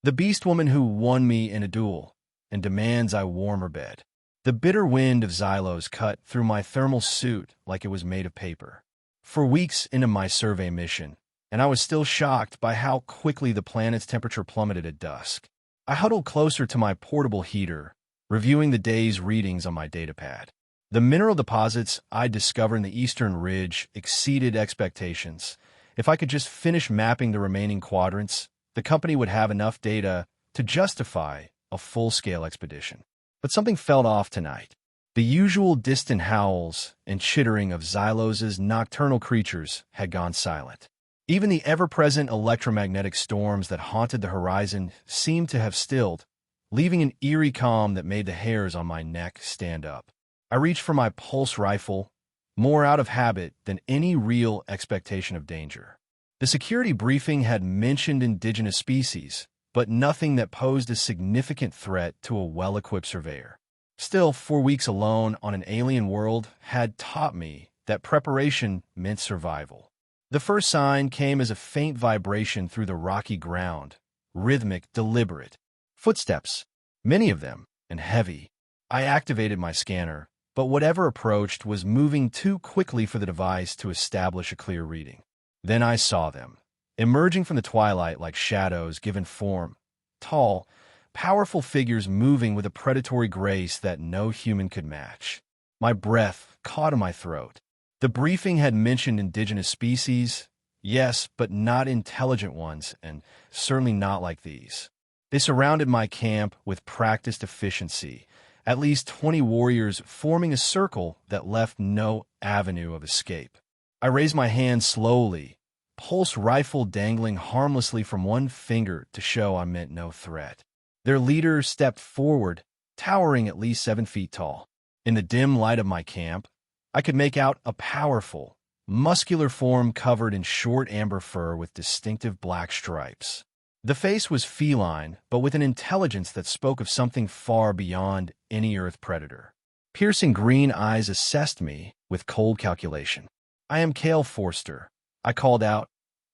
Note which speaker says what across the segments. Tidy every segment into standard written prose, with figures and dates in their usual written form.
Speaker 1: The Beastwoman who won me in a duel and demands I warm her bed. The bitter wind of Xylos cut through my thermal suit like it was made of paper. For weeks into my survey mission, and I was still shocked by how quickly the planet's temperature plummeted at dusk. I huddled closer to my portable heater, reviewing the day's readings on my datapad. The mineral deposits I'd discovered in the eastern ridge exceeded expectations. If I could just finish mapping the remaining quadrants, the company would have enough data to justify a full-scale expedition. But something felt off tonight. The usual distant howls and chittering of Xylos's nocturnal creatures had gone silent. Even the ever-present electromagnetic storms that haunted the horizon seemed to have stilled, leaving an eerie calm that made the hairs on my neck stand up. I reached for my pulse rifle, more out of habit than any real expectation of danger. The security briefing had mentioned indigenous species, but nothing that posed a significant threat to a well-equipped surveyor. Still, 4 weeks alone on an alien world had taught me that preparation meant survival. The first sign came as a faint vibration through the rocky ground, rhythmic, deliberate. Footsteps, many of them, and heavy. I activated my scanner, but whatever approached was moving too quickly for the device to establish a clear reading. Then I saw them, emerging from the twilight like shadows given form, tall, powerful figures moving with a predatory grace that no human could match. My breath caught in my throat. The briefing had mentioned indigenous species, yes, but not intelligent ones, and certainly not like these. They surrounded my camp with practiced efficiency, at least 20 warriors forming a circle that left no avenue of escape. I raised my hand slowly, pulse rifle dangling harmlessly from one finger to show I meant no threat. Their leader stepped forward, towering at least 7 feet tall. In the dim light of my camp, I could make out a powerful, muscular form covered in short amber fur with distinctive black stripes. The face was feline, but with an intelligence that spoke of something far beyond any Earth predator. Piercing green eyes assessed me with cold calculation. "I am Cale Forster," I called out,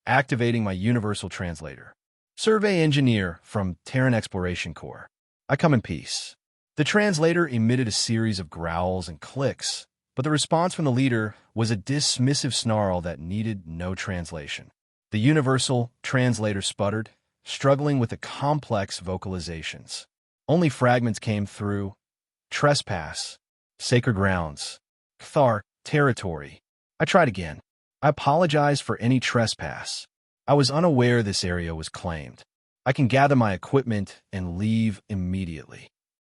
Speaker 1: activating my universal translator. "Survey engineer from Terran Exploration Corps. I come in peace." The translator emitted a series of growls and clicks, but the response from the leader was a dismissive snarl that needed no translation. The universal translator sputtered, struggling with the complex vocalizations. Only fragments came through. Trespass, sacred grounds, Cthar territory. I tried again. "I apologize for any trespass. I was unaware this area was claimed. I can gather my equipment and leave immediately."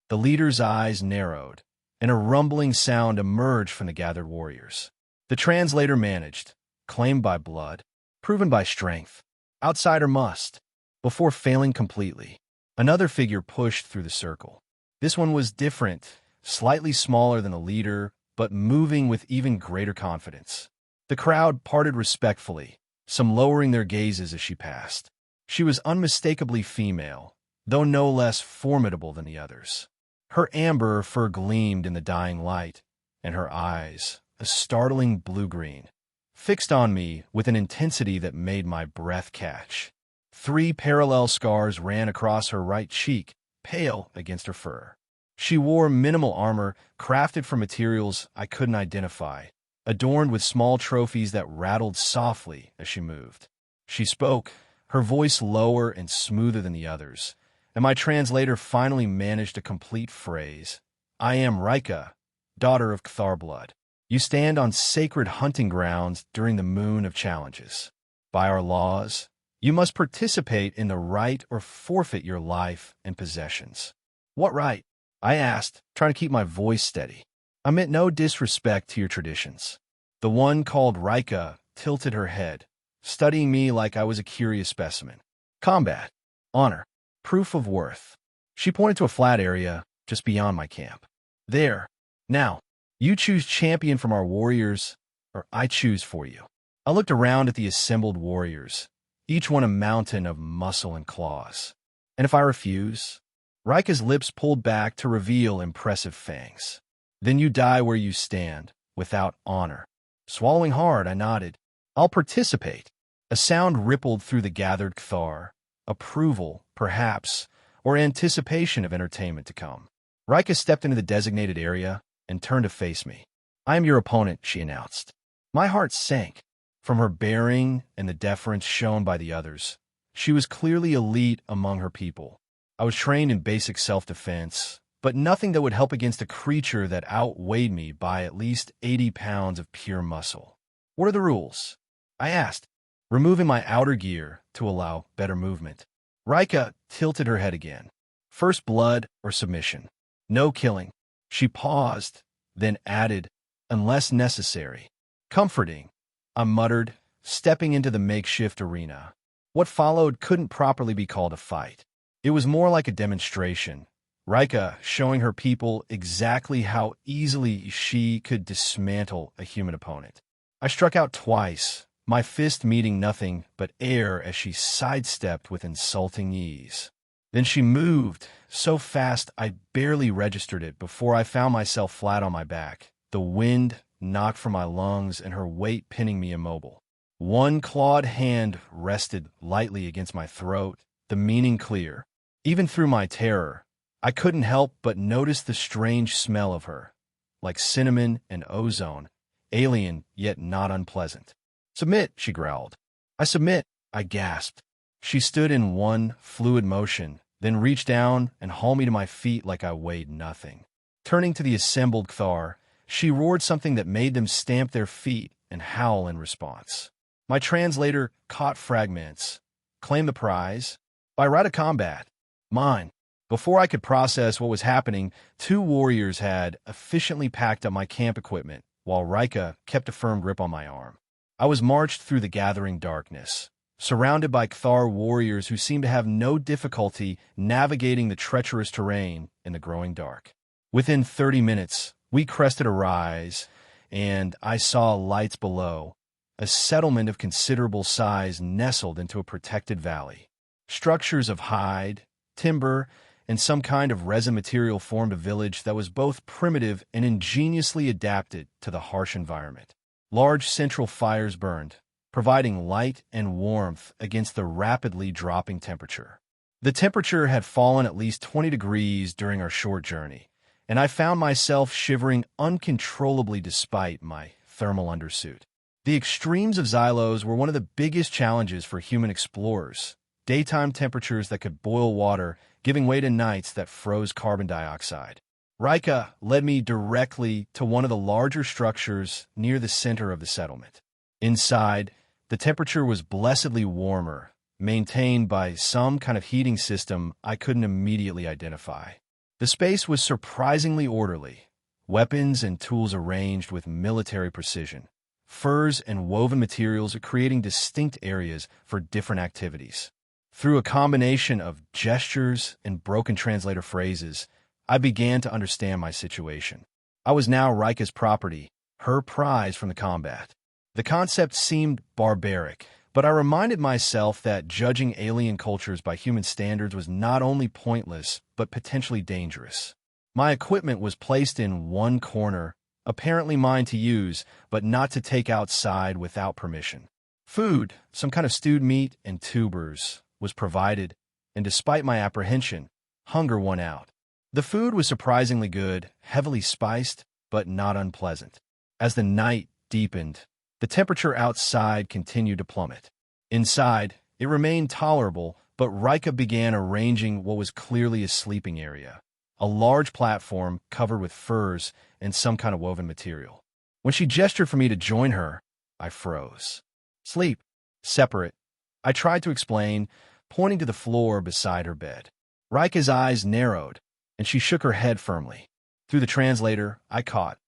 Speaker 1: The leader's eyes narrowed, and a rumbling sound emerged from the gathered warriors. The translator managed, claimed by blood, proven by strength. Outsider must. Before failing completely, another figure pushed through the circle. This one was different, slightly smaller than the leader, but moving with even greater confidence. The crowd parted respectfully, some lowering their gazes as she passed. She was unmistakably female, though no less formidable than the others. Her amber fur gleamed in the dying light, and her eyes, a startling blue-green, fixed on me with an intensity that made my breath catch. 3 parallel scars ran across her right cheek, pale against her fur. She wore minimal armor crafted from materials I couldn't identify, adorned with small trophies that rattled softly as she moved. She spoke, her voice lower and smoother than the others, and my translator finally managed a complete phrase. "I am Rika, daughter of Cthar blood. You stand on sacred hunting grounds during the moon of challenges. By our laws, you must participate in the rite or forfeit your life and possessions." "What right?" I asked, trying to keep my voice steady. "I meant no disrespect to your traditions." The one called Rika tilted her head, studying me like I was a curious specimen. "Combat, honor, proof of worth." She pointed to a flat area just beyond my camp. "There. Now, you choose champion from our warriors, or I choose for you." I looked around at the assembled warriors, each one a mountain of muscle and claws. "And if I refuse?" Rika's lips pulled back to reveal impressive fangs. "Then you die where you stand, without honor." Swallowing hard, I nodded. "I'll participate." A sound rippled through the gathered Cthar, approval perhaps, or anticipation of entertainment to come. Rika stepped into the designated area and turned to face me. "I am your opponent," she announced. My heart sank. From her bearing and the deference shown by the others, she was clearly elite among her people. I was trained in basic self-defense, but nothing that would help against a creature that outweighed me by at least 80 pounds of pure muscle. "What are the rules?" I asked, removing my outer gear to allow better movement. Rika tilted her head again. "First blood or submission. No killing." She paused, then added, "Unless necessary." "Comforting," I muttered, stepping into the makeshift arena. What followed couldn't properly be called a fight. It was more like a demonstration, Rika showing her people exactly how easily she could dismantle a human opponent. I struck out twice, my fist meeting nothing but air as she sidestepped with insulting ease. Then she moved, so fast I barely registered it before I found myself flat on my back, the wind knocked from my lungs and her weight pinning me immobile. One clawed hand rested lightly against my throat, the meaning clear. Even through my terror, I couldn't help but notice the strange smell of her, like cinnamon and ozone, alien yet not unpleasant. "Submit," she growled. "I submit," I gasped. She stood in one fluid motion, then reached down and hauled me to my feet like I weighed nothing. Turning to the assembled Kthar, she roared something that made them stamp their feet and howl in response. My translator caught fragments. "Claim the prize. By right of combat. Mine." Before I could process what was happening, two warriors had efficiently packed up my camp equipment, while Rika kept a firm grip on my arm. I was marched through the gathering darkness, surrounded by Kthar warriors who seemed to have no difficulty navigating the treacherous terrain in the growing dark. Within 30 minutes, we crested a rise, and I saw lights below, a settlement of considerable size nestled into a protected valley. Structures of hide, timber, and some kind of resin material formed a village that was both primitive and ingeniously adapted to the harsh environment. Large central fires burned, providing light and warmth against the rapidly dropping temperature. The temperature had fallen at least 20 degrees during our short journey, and I found myself shivering uncontrollably despite my thermal undersuit. The extremes of Xylos were one of the biggest challenges for human explorers. Daytime temperatures that could boil water, giving way to nights that froze carbon dioxide. Rika led me directly to one of the larger structures near the center of the settlement. Inside, the temperature was blessedly warmer, maintained by some kind of heating system I couldn't immediately identify. The space was surprisingly orderly, weapons and tools arranged with military precision, furs and woven materials creating distinct areas for different activities. Through a combination of gestures and broken translator phrases, I began to understand my situation. I was now Rika's property, her prize from the combat. The concept seemed barbaric, but I reminded myself that judging alien cultures by human standards was not only pointless, but potentially dangerous. My equipment was placed in one corner, apparently mine to use, but not to take outside without permission. Food, some kind of stewed meat and tubers, was provided, and despite my apprehension, hunger won out. The food was surprisingly good, heavily spiced, but not unpleasant. As the night deepened, the temperature outside continued to plummet. Inside, it remained tolerable, but Rika began arranging what was clearly a sleeping area, a large platform covered with furs and some kind of woven material. When she gestured for me to join her, I froze. "Sleep. Separate," I tried to explain, pointing to the floor beside her bed. Rika's eyes narrowed, and she shook her head firmly. Through the translator, I caught,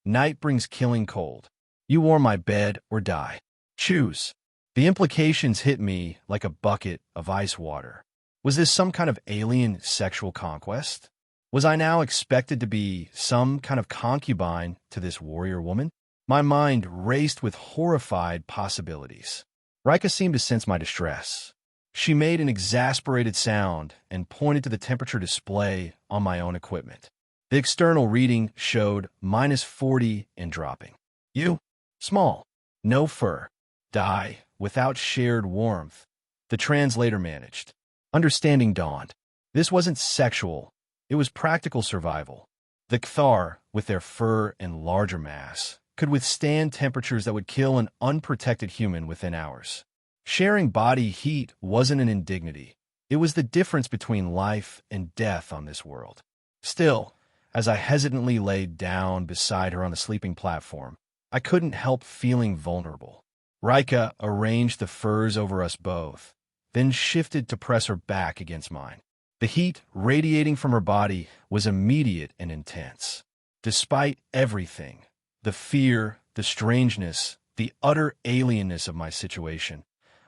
Speaker 1: "Night brings killing cold. You warm my bed or die. Choose." The implications hit me like a bucket of ice water. Was this some kind of alien sexual conquest? Was I now expected to be some kind of concubine to this warrior woman? My mind raced with horrified possibilities. Rika seemed to sense my distress. She made an exasperated sound and pointed to the temperature display on my own equipment. The external reading showed -40 and dropping. "You? Small. No fur. Die without shared warmth," the translator managed. Understanding dawned. This wasn't sexual. It was practical survival. The Kthar, with their fur and larger mass, could withstand temperatures that would kill an unprotected human within hours. Sharing body heat wasn't an indignity. It was the difference between life and death on this world. Still, as I hesitantly laid down beside her on the sleeping platform, I couldn't help feeling vulnerable. Rika arranged the furs over us both, then shifted to press her back against mine. The heat radiating from her body was immediate and intense. Despite everything, the fear, the strangeness, the utter alienness of my situation,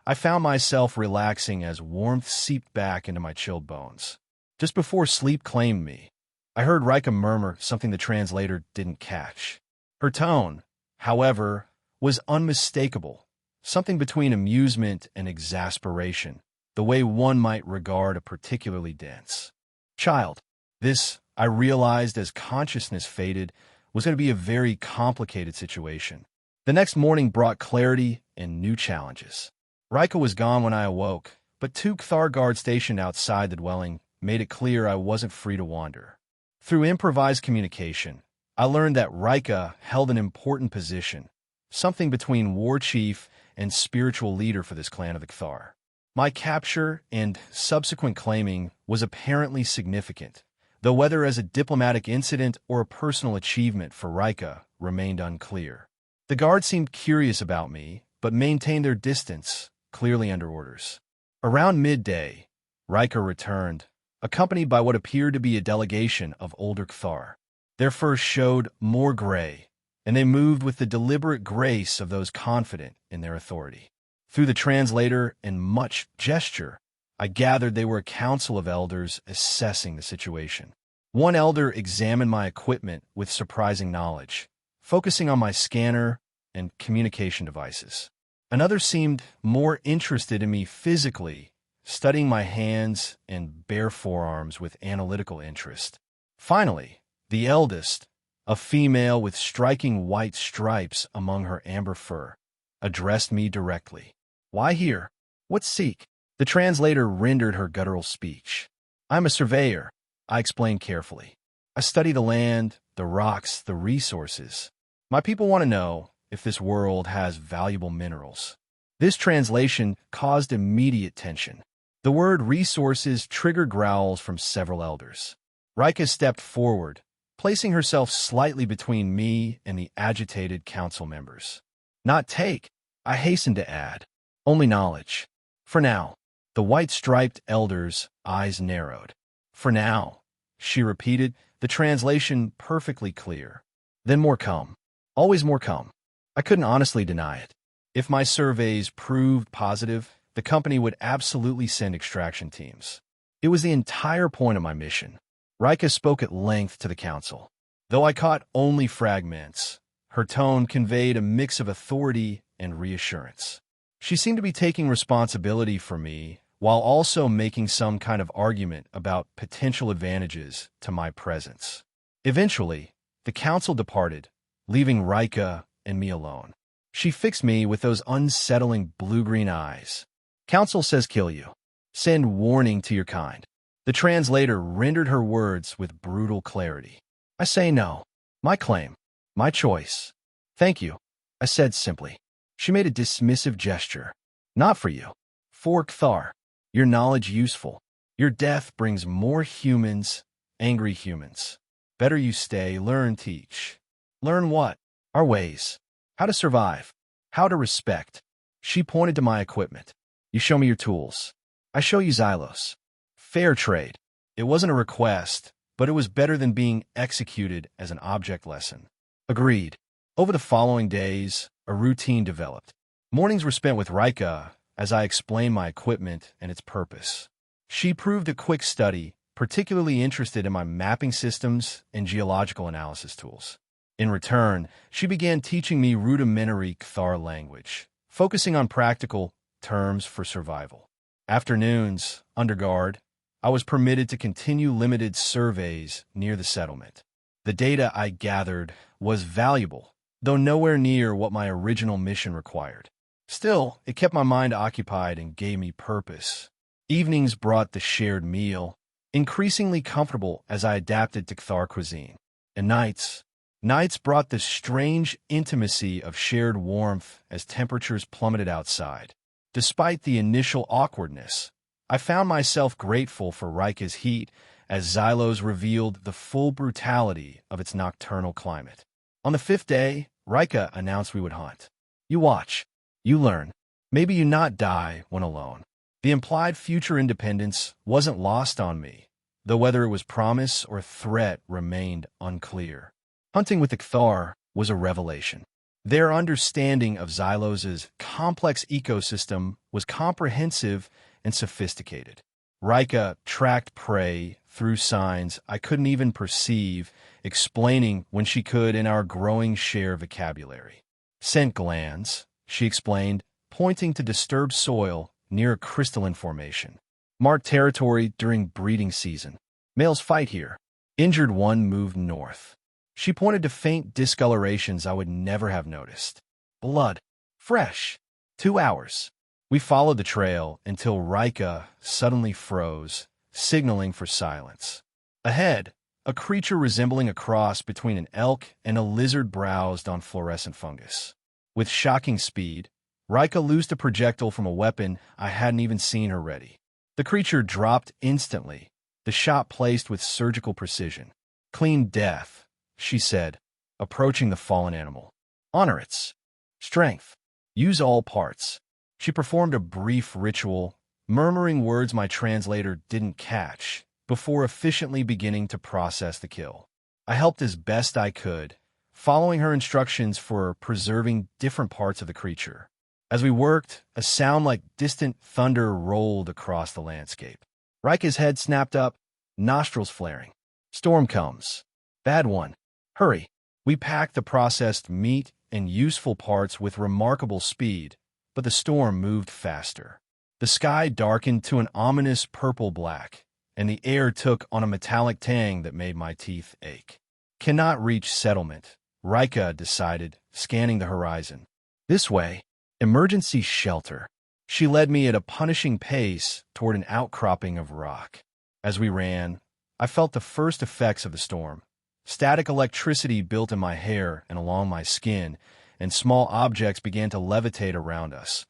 Speaker 1: I found myself relaxing as warmth seeped back into my chilled bones. Just before sleep claimed me, I heard Rika murmur something the translator didn't catch. Her tone, however, was unmistakable, something between amusement and exasperation, the way one might regard a particularly dense child. This, I realized as consciousness faded, was going to be a very complicated situation. The next morning brought clarity and new challenges. Rika was gone when I awoke, but two Kthar guards stationed outside the dwelling made it clear I wasn't free to wander. Through improvised communication, I learned that Rika held an important position, something between war chief and spiritual leader for this clan of the Kthar. My capture and subsequent claiming was apparently significant, though whether as a diplomatic incident or a personal achievement for Rika remained unclear. The guards seemed curious about me, but maintained their distance, clearly under orders. Around midday, Rika returned, accompanied by what appeared to be a delegation of older Kthar. Their fur showed more gray, and they moved with the deliberate grace of those confident in their authority. Through the translator and much gesture, I gathered they were a council of elders assessing the situation. One elder examined my equipment with surprising knowledge, focusing on my scanner and communication devices. Another seemed more interested in me physically, studying my hands and bare forearms with analytical interest. Finally, the eldest, a female with striking white stripes among her amber fur, addressed me directly. "Why here? What seek?" The translator rendered her guttural speech. "I'm a surveyor," I explained carefully. "I study the land, the rocks, the resources. My people want to know if this world has valuable minerals." This translation caused immediate tension. The word resources triggered growls from several elders. Rika stepped forward, placing herself slightly between me and the agitated council members. "Not take," I hastened to add. "Only knowledge. For now." The white-striped elder's eyes narrowed. "For now," she repeated, the translation perfectly clear. "Then more come. Always more come." I couldn't honestly deny it. If my surveys proved positive, the company would absolutely send extraction teams. It was the entire point of my mission. Rika spoke at length to the council. Though I caught only fragments, her tone conveyed a mix of authority and reassurance. She seemed to be taking responsibility for me, while also making some kind of argument about potential advantages to my presence. Eventually, the council departed, leaving Rika and me alone. She fixed me with those unsettling blue-green eyes. "Council says kill you. Send warning to your kind." The translator rendered her words with brutal clarity. "I say no. My claim. My choice." "Thank you," I said simply. She made a dismissive gesture. "Not for you. For Kthar. Your knowledge useful. Your death brings more humans, angry humans. Better you stay, learn, teach." "Learn what?" "Our ways. How to survive. How to respect." She pointed to my equipment. "You show me your tools. I show you Xylos. Fair trade." It wasn't a request, but it was better than being executed as an object lesson. Agreed. Over the following days, a routine developed. Mornings were spent with Rika as I explained my equipment and its purpose. She proved a quick study, particularly interested in my mapping systems and geological analysis tools. In return, she began teaching me rudimentary Kthar language, focusing on practical terms for survival. Afternoons, under guard, I was permitted to continue limited surveys near the settlement. The data I gathered was valuable, though nowhere near what my original mission required. Still, it kept my mind occupied and gave me purpose. Evenings brought the shared meal, increasingly comfortable as I adapted to Cathar cuisine. And nights brought the strange intimacy of shared warmth as temperatures plummeted outside. Despite the initial awkwardness, I found myself grateful for Rika's heat as Xylos revealed the full brutality of its nocturnal climate. On the fifth day, Rika announced we would hunt. You watch, you learn. Maybe you not die when alone. The implied future independence wasn't lost on me, though whether it was promise or threat remained unclear. Hunting with the Cathar was a revelation. Their understanding of Xylos's complex ecosystem was comprehensive and sophisticated. Rika tracked prey through signs I couldn't even perceive, explaining when she could in our growing share vocabulary. Scent glands, she explained, pointing to disturbed soil near a crystalline formation. Marked territory during breeding season. Males fight here. Injured one moved north. She pointed to faint discolorations I would never have noticed. Blood. Fresh. 2 hours. We followed the trail until Rika suddenly froze, signaling for silence. Ahead, a creature resembling a cross between an elk and a lizard browsed on fluorescent fungus. With shocking speed, Rika loosed a projectile from a weapon I hadn't even seen her ready. The creature dropped instantly, the shot placed with surgical precision. Clean death, she said, approaching the fallen animal. Honor its strength. Use all parts. She performed a brief ritual, murmuring words my translator didn't catch, before efficiently beginning to process the kill. I helped as best I could, following her instructions for preserving different parts of the creature. As we worked, a sound like distant thunder rolled across the landscape. Rika's head snapped up, nostrils flaring. Storm comes. Bad one. Hurry. We packed the processed meat and useful parts with remarkable speed, but the storm moved faster. The sky darkened to an ominous purple-black, and the air took on a metallic tang that made my teeth ache. Cannot reach settlement, Rika decided, scanning the horizon. This way. Emergency shelter. She led me at a punishing pace toward an outcropping of rock. As we ran, I felt the first effects of the storm. Static electricity built in my hair and along my skin, and small objects began to levitate around us,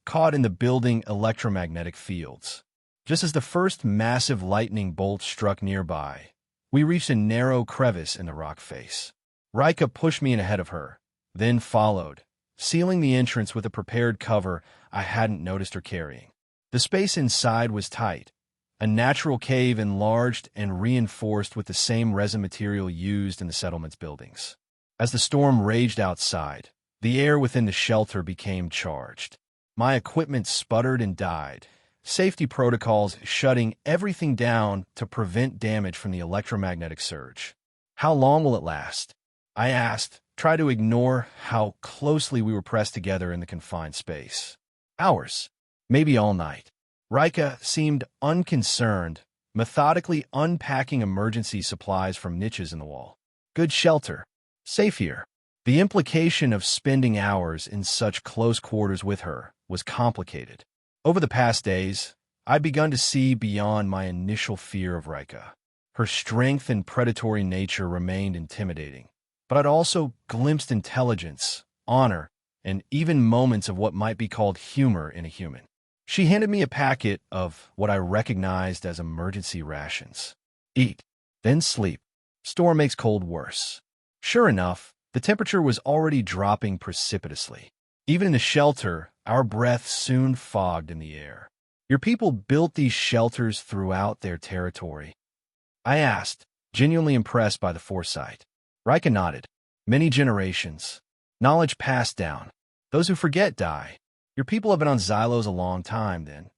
Speaker 1: caught in the building electromagnetic fields. Just as the first massive lightning bolt struck nearby, we reached a narrow crevice in the rock face. Rika pushed me in ahead of her, then followed, sealing the entrance with a prepared cover I hadn't noticed her carrying. The space inside was tight, a natural cave enlarged and reinforced with the same resin material used in the settlement's buildings. As the storm raged outside, the air within the shelter became charged. My equipment sputtered and died, safety protocols shutting everything down to prevent damage from the electromagnetic surge. How long will it last? I asked, try to ignore how closely we were pressed together in the confined space. Hours, maybe all night. Rika seemed unconcerned, methodically unpacking emergency supplies from niches in the wall. Good shelter. Safe here. The implication of spending hours in such close quarters with her was complicated. Over the past days, I'd begun to see beyond my initial fear of Rika. Her strength and predatory nature remained intimidating, but I'd also glimpsed intelligence, honor, and even moments of what might be called humor in a human. She handed me a packet of what I recognized as emergency rations. Eat, then sleep. Storm makes cold worse. Sure enough, the temperature was already dropping precipitously. Even in the shelter, our breath soon fogged in the air. Your people built these shelters throughout their territory? I asked, genuinely impressed by the foresight. Rika nodded. Many generations. Knowledge passed down. Those who forget die. Your people have been on Xylos a long time, then.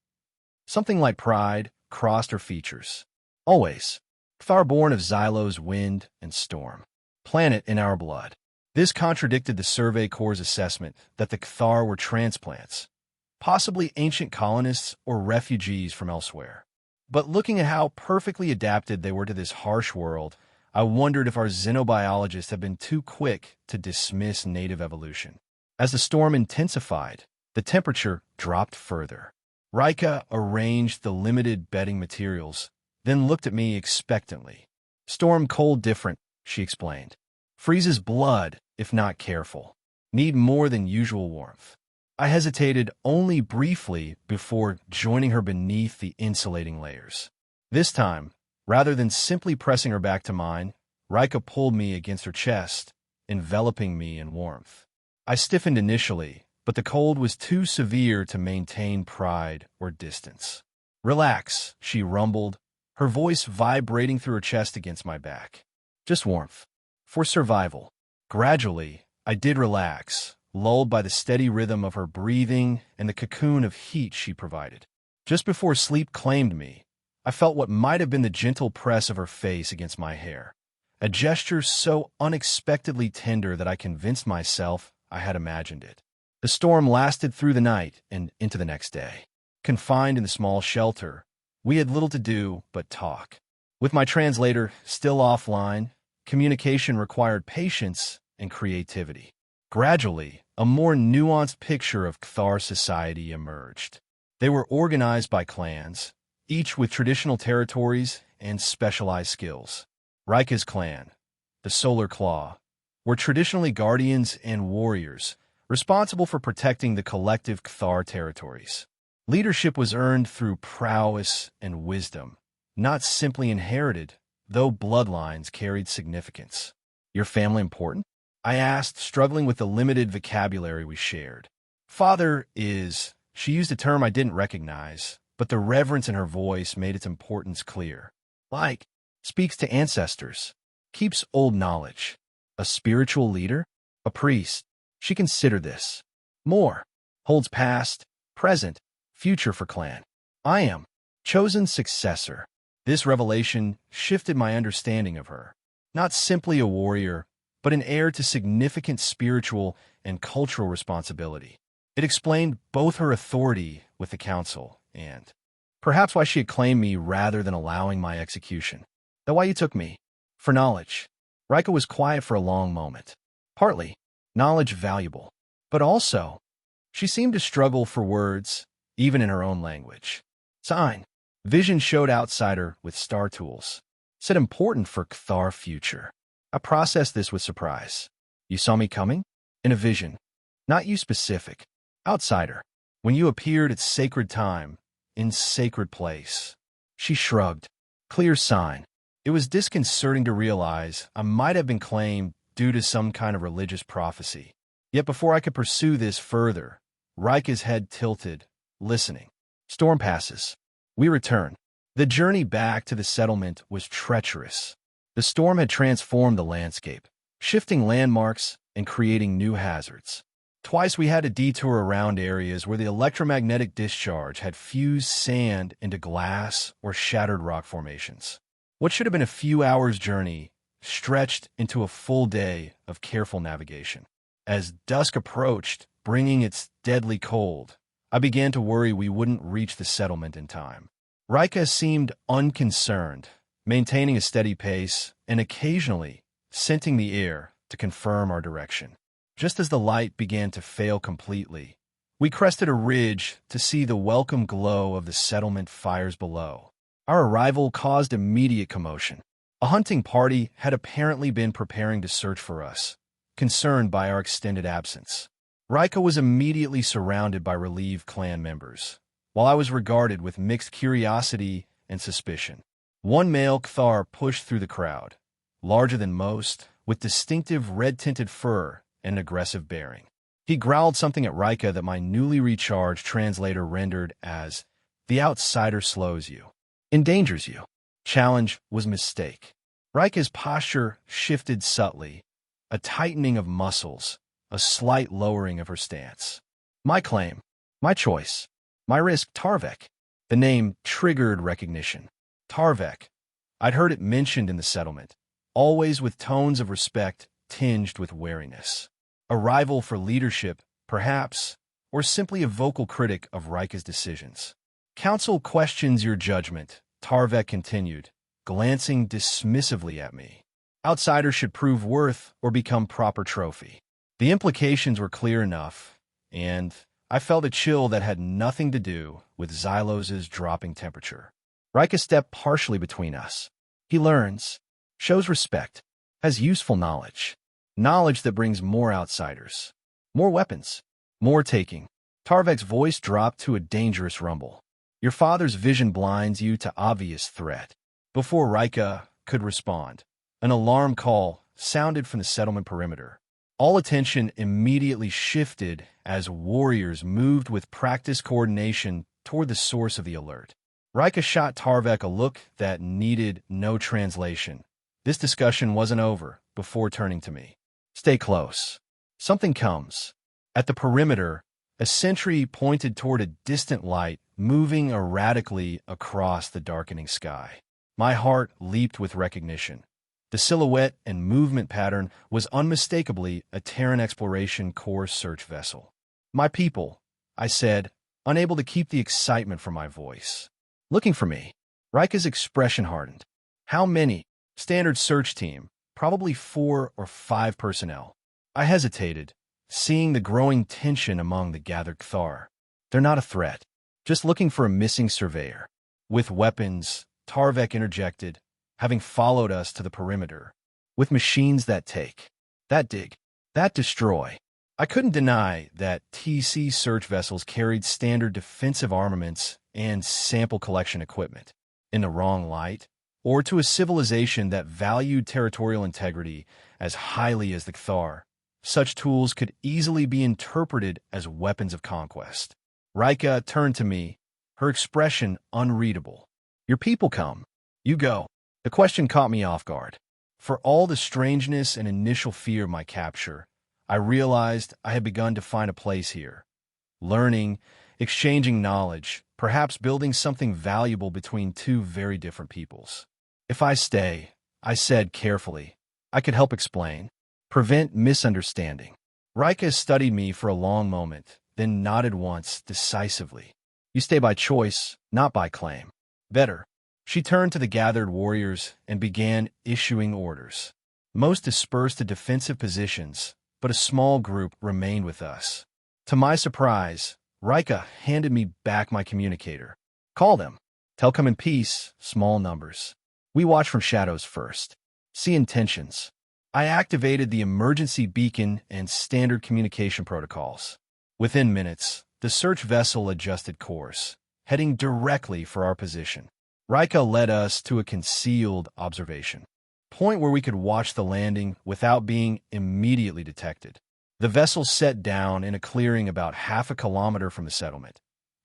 Speaker 1: Something like pride crossed her features. Always. Far born of Xylos wind and storm. Planet in our blood. This contradicted the Survey Corps' assessment that the Cathar were transplants, possibly ancient colonists or refugees from elsewhere. But looking at how perfectly adapted they were to this harsh world, I wondered if our xenobiologists had been too quick to dismiss native evolution. As the storm intensified, the temperature dropped further. Rika arranged the limited bedding materials, then looked at me expectantly. Storm cold different, she explained. Freezes blood if not careful. Need more than usual warmth. I hesitated only briefly before joining her beneath the insulating layers. This time, rather than simply pressing her back to mine, Rika pulled me against her chest, enveloping me in warmth. I stiffened initially, but the cold was too severe to maintain pride or distance. Relax, she rumbled, her voice vibrating through her chest against my back. Just warmth. For survival. Gradually, I did relax, lulled by the steady rhythm of her breathing and the cocoon of heat she provided. Just before sleep claimed me, I felt what might have been the gentle press of her face against my hair, a gesture so unexpectedly tender that I convinced myself I had imagined it. The storm lasted through the night and into the next day. Confined in the small shelter, we had little to do but talk. With my translator still offline, communication required patience and creativity. Gradually, a more nuanced picture of Cthar society emerged. They were organized by clans, each with traditional territories and specialized skills. Rika's clan, the Solar Claw, were traditionally guardians and warriors, responsible for protecting the collective Cthar territories. Leadership was earned through prowess and wisdom, not simply inherited, though bloodlines carried significance. Your family important? I asked, struggling with the limited vocabulary we shared. Father is, she used a term I didn't recognize, but the reverence in her voice made its importance clear. Like, speaks to ancestors, keeps old knowledge. A spiritual leader? A priest. She considered this. More. Holds past, present, future for clan. I am. Chosen successor. This revelation shifted my understanding of her. Not simply a warrior, but an heir to significant spiritual and cultural responsibility. It explained both her authority with the council and perhaps why she had claimed me rather than allowing my execution. Though why you took me? For knowledge. Rika was quiet for a long moment. Partly, knowledge valuable. But also, she seemed to struggle for words, even in her own language. Sign. Vision showed outsider with star tools. Said important for Cthar future. I processed this with surprise. You saw me coming? In a vision. Not you specific. Outsider. When you appeared at sacred time, in sacred place. She shrugged. Clear sign. It was disconcerting to realize I might have been claimed due to some kind of religious prophecy. Yet before I could pursue this further, Rika's head tilted, listening. Storm passes. We return. The journey back to the settlement was treacherous. The storm had transformed the landscape, shifting landmarks and creating new hazards. Twice we had to detour around areas where the electromagnetic discharge had fused sand into glass or shattered rock formations. What should have been a few hours' journey stretched into a full day of careful navigation. As dusk approached, bringing its deadly cold, I began to worry we wouldn't reach the settlement in time. Rika seemed unconcerned, maintaining a steady pace and occasionally scenting the air to confirm our direction. Just as the light began to fail completely, we crested a ridge to see the welcome glow of the settlement fires below. Our arrival caused immediate commotion. A hunting party had apparently been preparing to search for us, concerned by our extended absence. Rika was immediately surrounded by relieved clan members, while I was regarded with mixed curiosity and suspicion. One male Cthar pushed through the crowd, larger than most, with distinctive red-tinted fur and an aggressive bearing. He growled something at Rika that my newly recharged translator rendered as, "The outsider slows you. Endangers you." Challenge was mistake. Rika's posture shifted subtly, a tightening of muscles, a slight lowering of her stance. My claim, my choice, my risk, Tarvek. The name triggered recognition. Tarvek. I'd heard it mentioned in the settlement, always with tones of respect tinged with wariness. A rival for leadership, perhaps, or simply a vocal critic of Rika's decisions. Council questions your judgment, Tarvek continued, glancing dismissively at me. Outsiders should prove worth or become proper trophy. The implications were clear enough, and I felt a chill that had nothing to do with Xylos's dropping temperature. Rika stepped partially between us. He learns, shows respect, has useful knowledge. Knowledge that brings more outsiders. More weapons. More taking. Tarvek's voice dropped to a dangerous rumble. Your father's vision blinds you to obvious threat. Before Rika could respond, an alarm call sounded from the settlement perimeter. All attention immediately shifted as warriors moved with practiced coordination toward the source of the alert. Rika shot Tarvek a look that needed no translation. This discussion wasn't over before turning to me. Stay close. Something comes. At the perimeter, a sentry pointed toward a distant light moving erratically across the darkening sky. My heart leaped with recognition. The silhouette and movement pattern was unmistakably a Terran Exploration Corps search vessel. My people, I said, unable to keep the excitement from my voice. Looking for me. Rika's expression hardened. How many? Standard search team. Probably 4 or 5 personnel. I hesitated, seeing the growing tension among the gathered Kthar. They're not a threat. Just looking for a missing surveyor. With weapons, Tarvek interjected, having followed us to the perimeter. With machines that take, that dig, that destroy. I couldn't deny that TC search vessels carried standard defensive armaments and sample collection equipment. In the wrong light, or to a civilization that valued territorial integrity as highly as the Kthar, such tools could easily be interpreted as weapons of conquest. Rika turned to me, her expression unreadable. Your people come. You go. The question caught me off guard. For all the strangeness and initial fear of my capture, I realized I had begun to find a place here. Learning, exchanging knowledge, perhaps building something valuable between two very different peoples. If I stay, I said carefully, I could help explain, prevent misunderstanding. Rika studied me for a long moment, then nodded once decisively. You stay by choice, not by claim. Better. She turned to the gathered warriors and began issuing orders. Most dispersed to defensive positions, but a small group remained with us. To my surprise, Rika handed me back my communicator. Call them. Tell come in peace, small numbers. We watch from shadows first. See intentions. I activated the emergency beacon and standard communication protocols. Within minutes, the search vessel adjusted course, heading directly for our position. Rika led us to a concealed observation point where we could watch the landing without being immediately detected. The vessel set down in a clearing about half a kilometer from the settlement,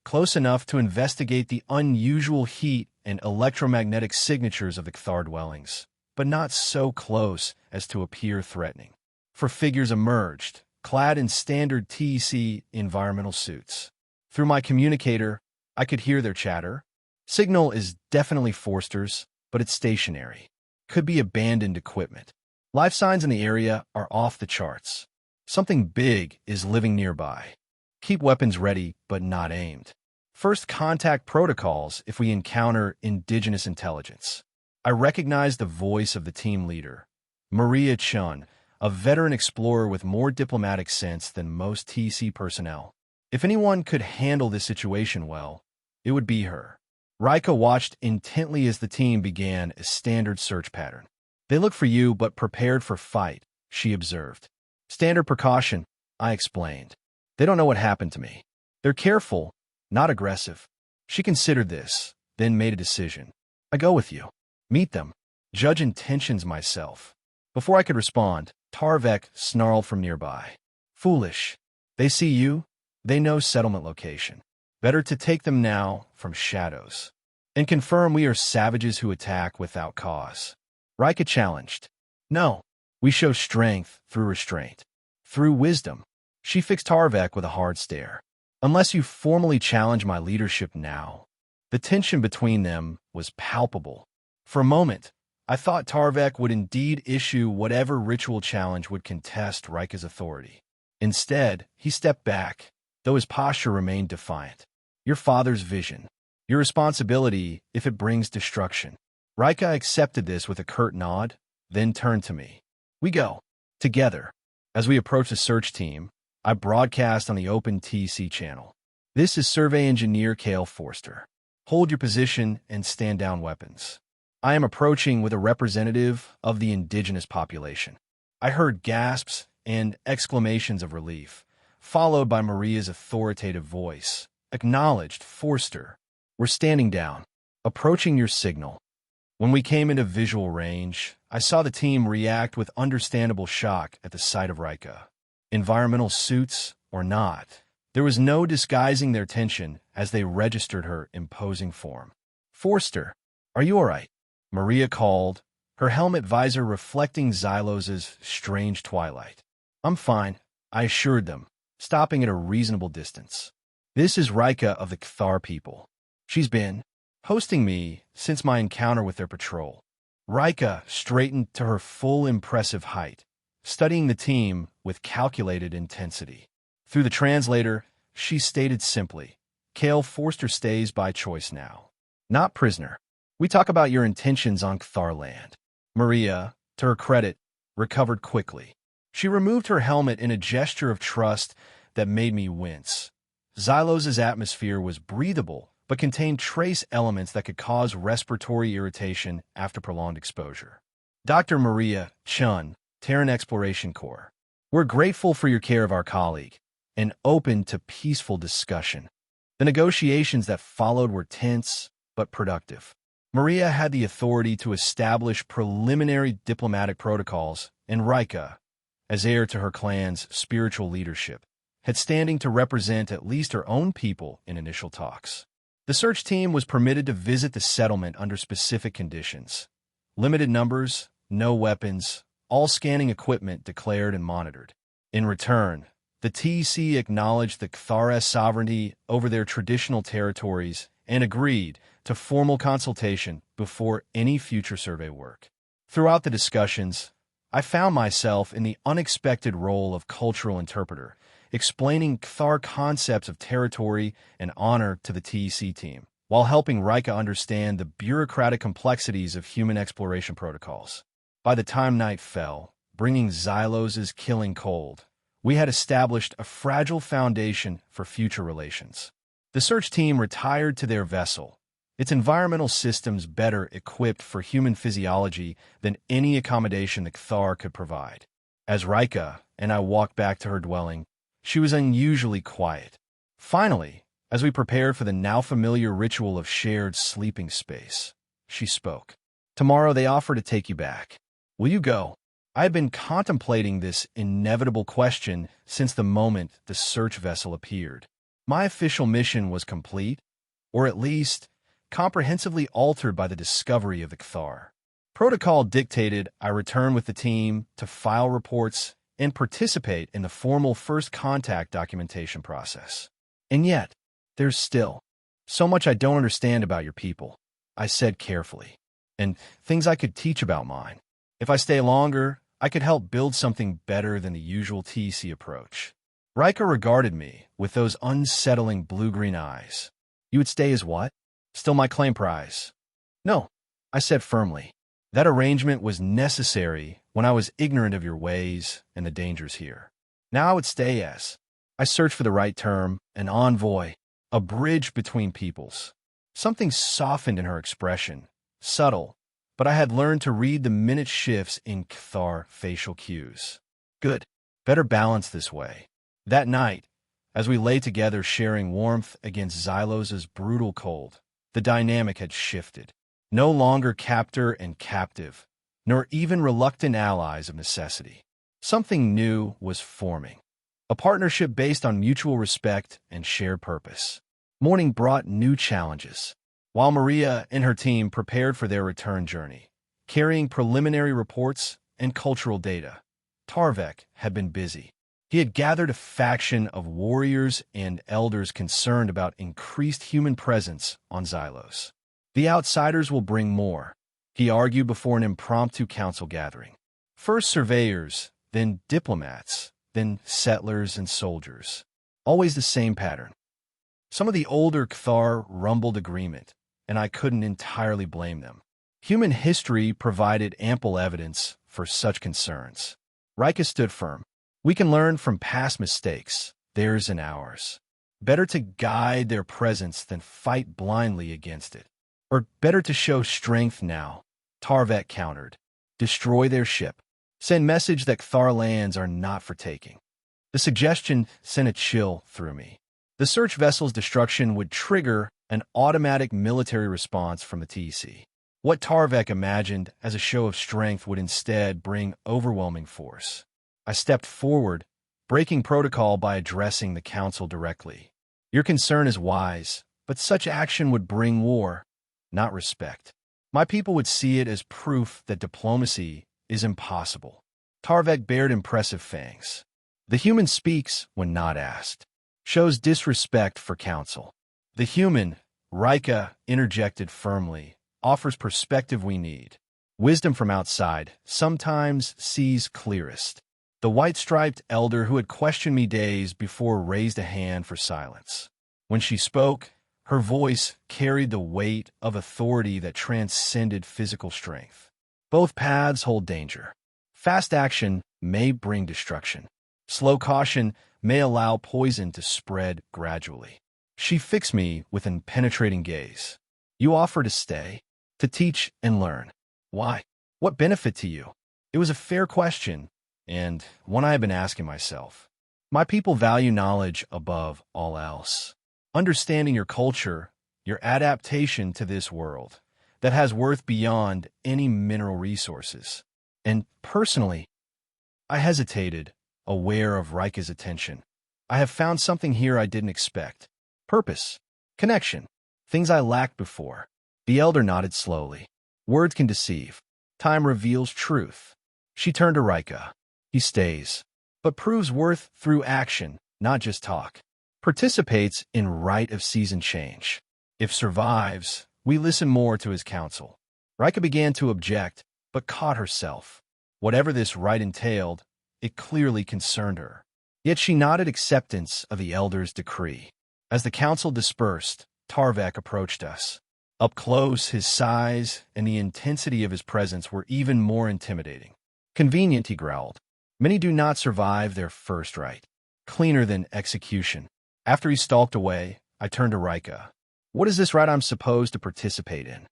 Speaker 1: close enough to investigate the unusual heat and electromagnetic signatures of the Kthar dwellings, but not so close as to appear threatening. For figures emerged, clad in standard TEC environmental suits. Through my communicator, I could hear their chatter. Signal is definitely Forster's, but it's stationary. Could be abandoned equipment. Life signs in the area are off the charts. Something big is living nearby. Keep weapons ready, but not aimed. First contact protocols if we encounter indigenous intelligence. I recognize the voice of the team leader, Maria Chun, a veteran explorer with more diplomatic sense than most TC personnel. If anyone could handle this situation well, it would be her. Rika watched intently as the team began a standard search pattern. They look for you but prepared for fight, she observed. Standard precaution, I explained. They don't know what happened to me. They're careful, not aggressive. She considered this, then made a decision. I go with you. Meet them. Judge intentions myself. Before I could respond, Tarvek snarled from nearby. Foolish. They see you. They know settlement location. Better to take them now from shadows. And confirm we are savages who attack without cause. Rika challenged. No. We show strength through restraint. Through wisdom. She fixed Tarvek with a hard stare. Unless you formally challenge my leadership now. The tension between them was palpable. For a moment, I thought Tarvek would indeed issue whatever ritual challenge would contest Rika's authority. Instead, he stepped back, though his posture remained defiant. Your father's vision. Your responsibility if it brings destruction. Rika accepted this with a curt nod, then turned to me. We go. Together. As we approached the search team, I broadcast on the Open TC channel. This is Survey Engineer Cale Forster. Hold your position and stand down weapons. I am approaching with a representative of the indigenous population. I heard gasps and exclamations of relief, followed by Maria's authoritative voice. Acknowledged, Forster. We're standing down. Approaching your signal. When we came into visual range, I saw the team react with understandable shock at the sight of Rika. Environmental suits or not, there was no disguising their tension as they registered her imposing form. Forster, are you all right? Maria called, her helmet visor reflecting Xylos's strange twilight. I'm fine, I assured them, stopping at a reasonable distance. This is Rika of the Cathar people. She's been hosting me since my encounter with their patrol. Rika straightened to her full impressive height, studying the team with calculated intensity. Through the translator, she stated simply, Cale Forster stays by choice now. Not prisoner. We talk about your intentions on Cathar land. Maria, to her credit, recovered quickly. She removed her helmet in a gesture of trust that made me wince. Xylos's atmosphere was breathable, but contained trace elements that could cause respiratory irritation after prolonged exposure. Dr. Maria Chun, Terran Exploration Corps. We're grateful for your care of our colleague and open to peaceful discussion. The negotiations that followed were tense but productive. Maria had the authority to establish preliminary diplomatic protocols, and Rika, as heir to her clan's spiritual leadership, had standing to represent at least her own people in initial talks. The search team was permitted to visit the settlement under specific conditions. Limited numbers, no weapons, all scanning equipment declared and monitored. In return, the TC acknowledged the Cathara's sovereignty over their traditional territories and agreed to formal consultation before any future survey work. Throughout the discussions, I found myself in the unexpected role of cultural interpreter, explaining Cathar concepts of territory and honor to the TEC team, while helping Rika understand the bureaucratic complexities of human exploration protocols. By the time night fell, bringing Xylos's killing cold, we had established a fragile foundation for future relations. The search team retired to their vessel, its environmental systems better equipped for human physiology than any accommodation the Cathar could provide. As Rika and I walked back to her dwelling, she was unusually quiet. Finally, as we prepared for the now familiar ritual of shared sleeping space, she spoke. Tomorrow they offer to take you back. Will you go? I had been contemplating this inevitable question since the moment the search vessel appeared. My official mission was complete, or at least comprehensively altered by the discovery of the Cathar. Protocol dictated I return with the team to file reports and participate in the formal first contact documentation process. And yet, there's still so much I don't understand about your people, I said carefully, and things I could teach about mine. If I stay longer, I could help build something better than the usual TC approach. Rika regarded me with those unsettling blue-green eyes. You would stay as what? Still my claim prize. No, I said firmly. That arrangement was necessary when I was ignorant of your ways and the dangers here. Now I would stay as, I searched for the right term, an envoy, a bridge between peoples. Something softened in her expression, subtle, but I had learned to read the minute shifts in Cathar facial cues. Good, better balanced this way. That night, as we lay together sharing warmth against Xylos's brutal cold, the dynamic had shifted. No longer captor and captive, nor even reluctant allies of necessity. Something new was forming. A partnership based on mutual respect and shared purpose. Morning brought new challenges. While Maria and her team prepared for their return journey, carrying preliminary reports and cultural data, Tarvek had been busy. He had gathered a faction of warriors and elders concerned about increased human presence on Xylos. The outsiders will bring more, he argued before an impromptu council gathering. First surveyors, then diplomats, then settlers and soldiers. Always the same pattern. Some of the older Cathar rumbled agreement, and I couldn't entirely blame them. Human history provided ample evidence for such concerns. Rika stood firm. We can learn from past mistakes, theirs and ours. Better to guide their presence than fight blindly against it. Or better to show strength now, Tarvek countered. Destroy their ship. Send message that Kthar lands are not for taking. The suggestion sent a chill through me. The search vessel's destruction would trigger an automatic military response from the TC. What Tarvek imagined as a show of strength would instead bring overwhelming force. I stepped forward, breaking protocol by addressing the council directly. Your concern is wise, but such action would bring war, not respect. My people would see it as proof that diplomacy is impossible. Tarvek bared impressive fangs. The human speaks when not asked. Shows disrespect for counsel. The human, Rika interjected firmly, offers perspective we need. Wisdom from outside sometimes sees clearest. The white-striped elder who had questioned me days before raised a hand for silence. When she spoke, her voice carried the weight of authority that transcended physical strength. Both paths hold danger. Fast action may bring destruction. Slow caution may allow poison to spread gradually. She fixed me with an penetrating gaze. You offer to stay, to teach and learn. Why? What benefit to you? It was a fair question, and one I have been asking myself. My people value knowledge above all else. Understanding your culture, your adaptation to this world, that has worth beyond any mineral resources. And personally, I hesitated, aware of Rika's attention. I have found something here I didn't expect. Purpose. Connection. Things I lacked before. The elder nodded slowly. Words can deceive. Time reveals truth. She turned to Rika. He stays, but proves worth through action, not just talk. Participates in rite of season change. If survives, we listen more to his counsel. Rika began to object, but caught herself. Whatever this rite entailed, it clearly concerned her. Yet she nodded acceptance of the elder's decree. As the council dispersed, Tarvek approached us. Up close, his size and the intensity of his presence were even more intimidating. Convenient, he growled. Many do not survive their first rite. Cleaner than execution. After he stalked away, I turned to Rika. What is this rite I'm supposed to participate in?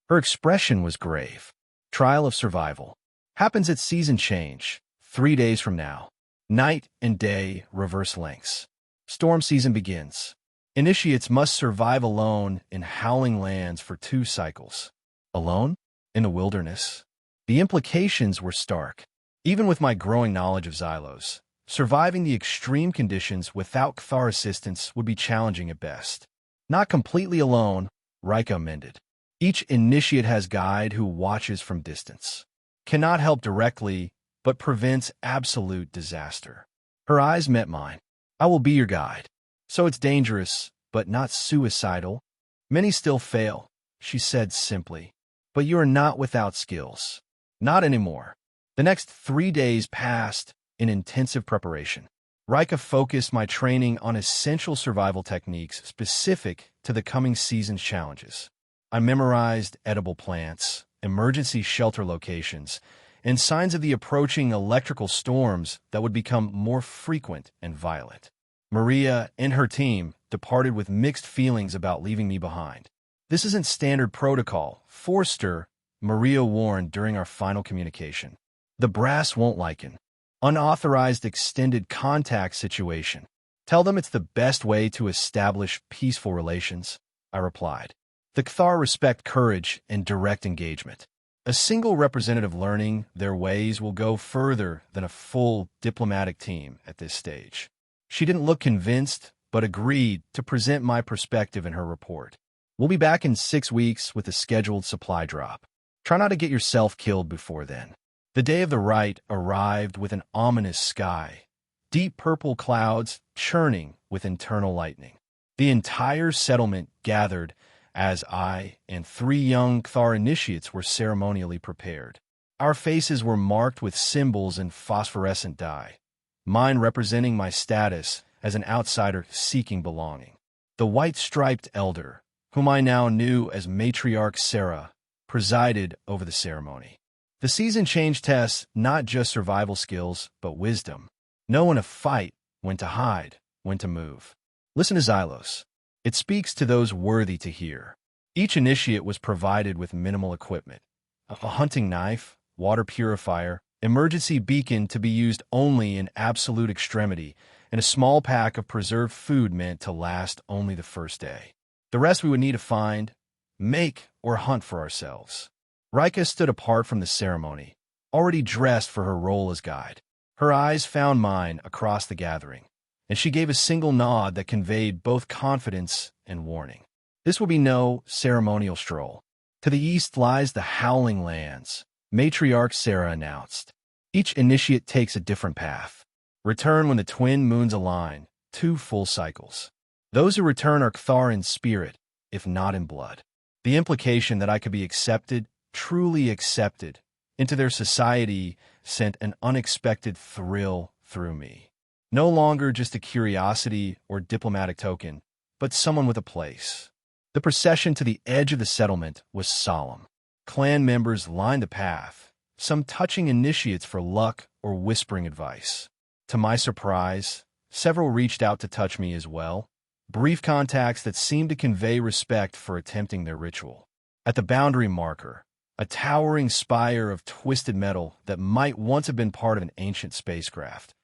Speaker 1: Her expression was grave. Trial of survival. Happens at season change, 3 days from now. Night and day reverse lengths. Storm season begins. Initiates must survive alone in howling lands for 2 cycles. Alone? In the wilderness? The implications were stark. Even with my growing knowledge of Xylos, surviving the extreme conditions without Kthar assistance would be challenging at best. Not completely alone, Rika amended. Each initiate has guide who watches from distance. Cannot help directly, but prevents absolute disaster. Her eyes met mine. I will be your guide. So it's dangerous, but not suicidal. Many still fail, she said simply. But you are not without skills. Not anymore. The next 3 days passed in intensive preparation. Rika focused my training on essential survival techniques specific to the coming season's challenges. I memorized edible plants, emergency shelter locations, and signs of the approaching electrical storms that would become more frequent and violent. Maria and her team departed with mixed feelings about leaving me behind. This isn't standard protocol, Forster, Maria warned during our final communication. The brass won't liken. Unauthorized extended contact situation. Tell them it's the best way to establish peaceful relations, I replied. The Kthar respect courage and direct engagement. A single representative learning their ways will go further than a full diplomatic team at this stage. She didn't look convinced, but agreed to present my perspective in her report. We'll be back in 6 weeks with a scheduled supply drop. Try not to get yourself killed before then. The day of the rite arrived with an ominous sky, deep purple clouds churning with internal lightning. The entire settlement gathered as I and 3 young Kthar initiates were ceremonially prepared. Our faces were marked with symbols in phosphorescent dye, mine representing my status as an outsider seeking belonging. The white-striped elder, whom I now knew as Matriarch Sarah, presided over the ceremony. The season change tests not just survival skills, but wisdom. Know when to fight, when to hide, when to move. Listen to Xylos. It speaks to those worthy to hear. Each initiate was provided with minimal equipment. A hunting knife, water purifier, emergency beacon to be used only in absolute extremity, and a small pack of preserved food meant to last only the first day. The rest we would need to find, make, or hunt for ourselves. Rika stood apart from the ceremony, already dressed for her role as guide. Her eyes found mine across the gathering, and she gave a single nod that conveyed both confidence and warning. This will be no ceremonial stroll. To the east lies the Howling Lands, Matriarch Sarah announced. Each initiate takes a different path. Return when the twin moons align, 2 full cycles. Those who return are Cthar in spirit, if not in blood. The implication that I could be accepted, truly accepted, into their society sent an unexpected thrill through me. No longer just a curiosity or diplomatic token, but someone with a place. The procession to the edge of the settlement was solemn. Clan members lined the path, some touching initiates for luck or whispering advice. To my surprise, several reached out to touch me as well, brief contacts that seemed to convey respect for attempting their ritual. At the boundary marker, a towering spire of twisted metal that might once have been part of an ancient spacecraft,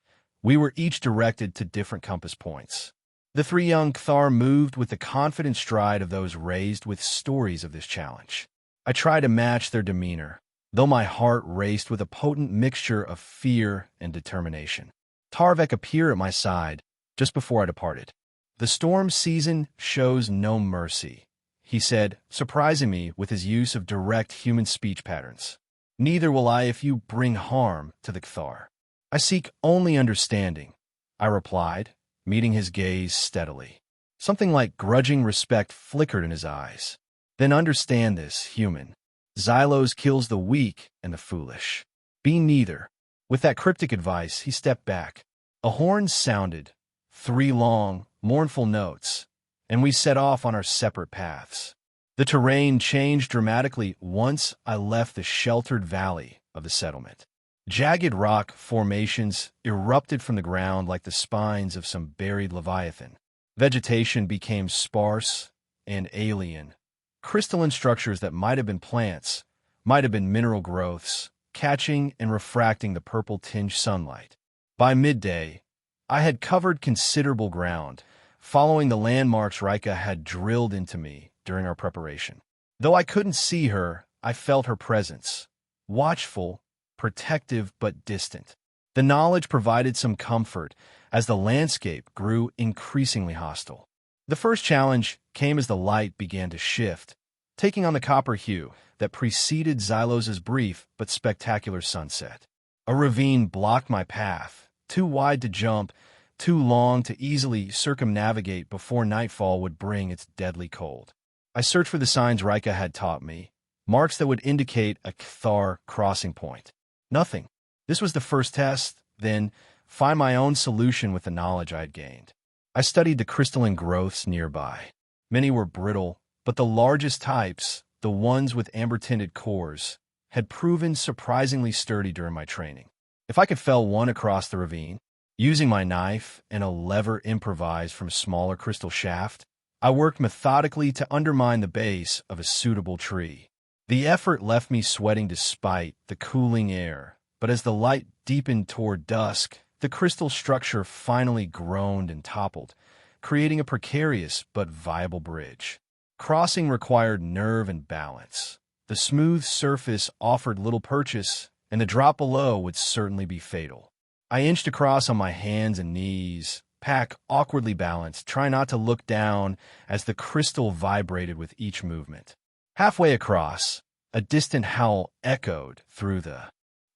Speaker 1: we were each directed to different compass points. The 3 young Cthar moved with the confident stride of those raised with stories of this challenge. I tried to match their demeanor, though my heart raced with a potent mixture of fear and determination. Tarvek appeared at my side just before I departed. The storm season shows no mercy, he said, surprising me with his use of direct human speech patterns. Neither will I if you bring harm to the Cthar. I seek only understanding, I replied, meeting his gaze steadily. Something like grudging respect flickered in his eyes. Then understand this, human. Xylos kills the weak and the foolish. Be neither. With that cryptic advice, he stepped back. A horn sounded, 3 long, mournful notes, and we set off on our separate paths. The terrain changed dramatically once I left the sheltered valley of the settlement. Jagged rock formations erupted from the ground like the spines of some buried leviathan. Vegetation became sparse and alien. Crystalline structures that might have been plants, might have been mineral growths, catching and refracting the purple-tinged sunlight. By midday, I had covered considerable ground, following the landmarks Rika had drilled into me during our preparation. Though I couldn't see her, I felt her presence, watchful, protective but distant. The knowledge provided some comfort as the landscape grew increasingly hostile. The first challenge came as the light began to shift, taking on the copper hue that preceded Xylos's brief but spectacular sunset. A ravine blocked my path, too wide to jump, too long to easily circumnavigate before nightfall would bring its deadly cold. I searched for the signs Rika had taught me, marks that would indicate a Cthar crossing point. Nothing. This was the first test, then find my own solution with the knowledge I had gained. I studied the crystalline growths nearby. Many were brittle, but the largest types, the ones with amber-tinted cores, had proven surprisingly sturdy during my training. If I could fell one across the ravine, using my knife and a lever improvised from a smaller crystal shaft, I worked methodically to undermine the base of a suitable tree. The effort left me sweating despite the cooling air, but as the light deepened toward dusk, the crystal structure finally groaned and toppled, creating a precarious but viable bridge. Crossing required nerve and balance. The smooth surface offered little purchase, and the drop below would certainly be fatal. I inched across on my hands and knees, pack awkwardly balanced, trying not to look down as the crystal vibrated with each movement. Halfway across, a distant howl echoed through the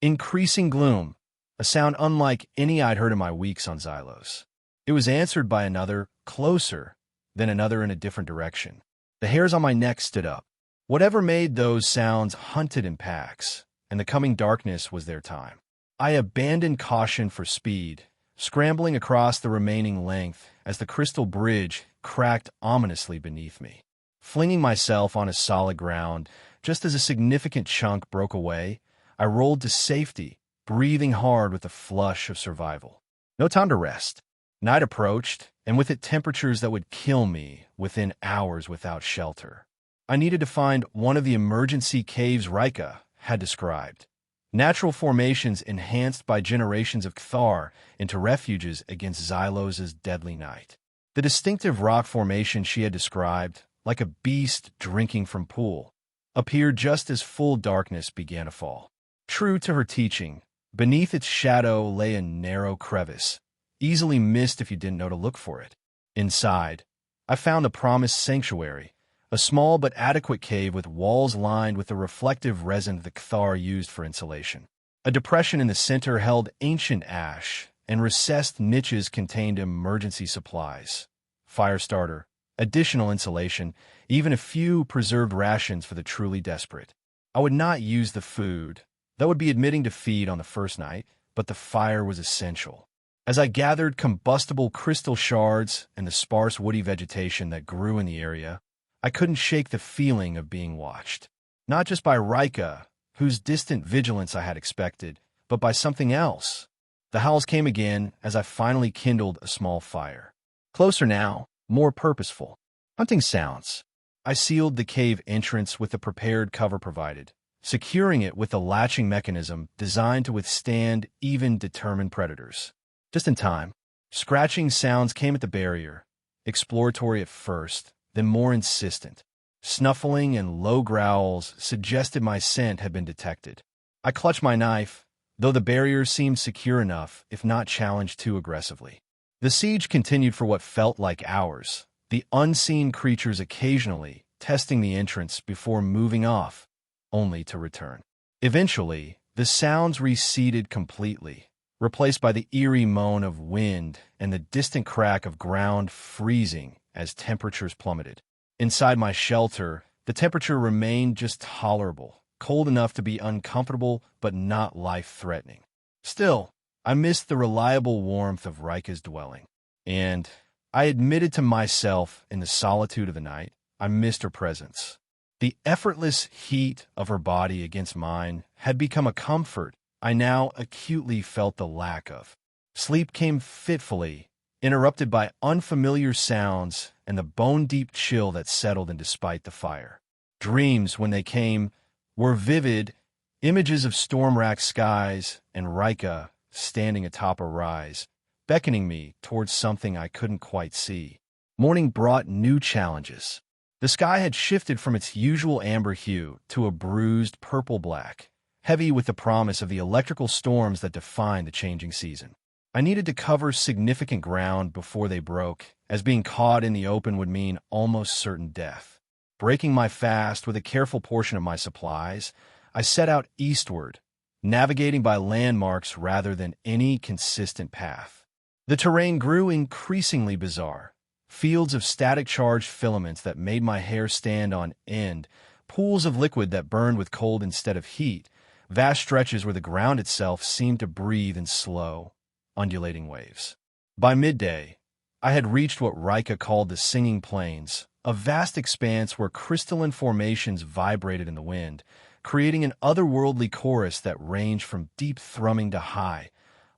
Speaker 1: increasing gloom, a sound unlike any I'd heard in my weeks on Xylos. It was answered by another, closer, then another in a different direction. The hairs on my neck stood up. Whatever made those sounds hunted in packs, and the coming darkness was their time. I abandoned caution for speed, scrambling across the remaining length as the crystal bridge cracked ominously beneath me. Flinging myself on a solid ground, just as a significant chunk broke away, I rolled to safety, breathing hard with a flush of survival. No time to rest. Night approached, and with it temperatures that would kill me within hours without shelter. I needed to find one of the emergency caves Rika had described. Natural formations enhanced by generations of Cthar into refuges against Xylos's deadly night. The distinctive rock formation she had described, like a beast drinking from pool, appeared just as full darkness began to fall. True to her teaching, beneath its shadow lay a narrow crevice, easily missed if you didn't know to look for it. Inside, I found the promised sanctuary, a small but adequate cave with walls lined with the reflective resin the Cthar used for insulation. A depression in the center held ancient ash, and recessed niches contained emergency supplies, fire starter, additional insulation, even a few preserved rations for the truly desperate. I would not use the food. That would be admitting defeat on the first night, but the fire was essential. As I gathered combustible crystal shards and the sparse woody vegetation that grew in the area, I couldn't shake the feeling of being watched. Not just by Rika, whose distant vigilance I had expected, but by something else. The howls came again as I finally kindled a small fire. Closer now, more purposeful. Hunting sounds. I sealed the cave entrance with the prepared cover provided, securing it with a latching mechanism designed to withstand even determined predators. Just in time, scratching sounds came at the barrier, exploratory at first, then more insistent. Snuffling and low growls suggested my scent had been detected. I clutched my knife, though the barrier seemed secure enough, if not challenged too aggressively. The siege continued for what felt like hours, the unseen creatures occasionally testing the entrance before moving off, only to return. Eventually, the sounds receded completely, replaced by the eerie moan of wind and the distant crack of ground freezing as temperatures plummeted. Inside my shelter, the temperature remained just tolerable, cold enough to be uncomfortable but not life-threatening. Still, I missed the reliable warmth of Rika's dwelling, and I admitted to myself in the solitude of the night, I missed her presence. The effortless heat of her body against mine had become a comfort I now acutely felt the lack of. Sleep came fitfully, interrupted by unfamiliar sounds and the bone-deep chill that settled in despite the fire. Dreams, when they came, were vivid, images of storm-racked skies and Rika standing atop a rise, beckoning me towards something I couldn't quite see. Morning brought new challenges. The sky had shifted from its usual amber hue to a bruised purple-black, heavy with the promise of the electrical storms that define the changing season. I needed to cover significant ground before they broke, as being caught in the open would mean almost certain death. Breaking my fast with a careful portion of my supplies, I set out eastward, navigating by landmarks rather than any consistent path. The terrain grew increasingly bizarre. Fields of static-charged filaments that made my hair stand on end, pools of liquid that burned with cold instead of heat, vast stretches where the ground itself seemed to breathe in slow, undulating waves. By midday, I had reached what Rika called the Singing Plains, a vast expanse where crystalline formations vibrated in the wind, creating an otherworldly chorus that ranged from deep thrumming to high,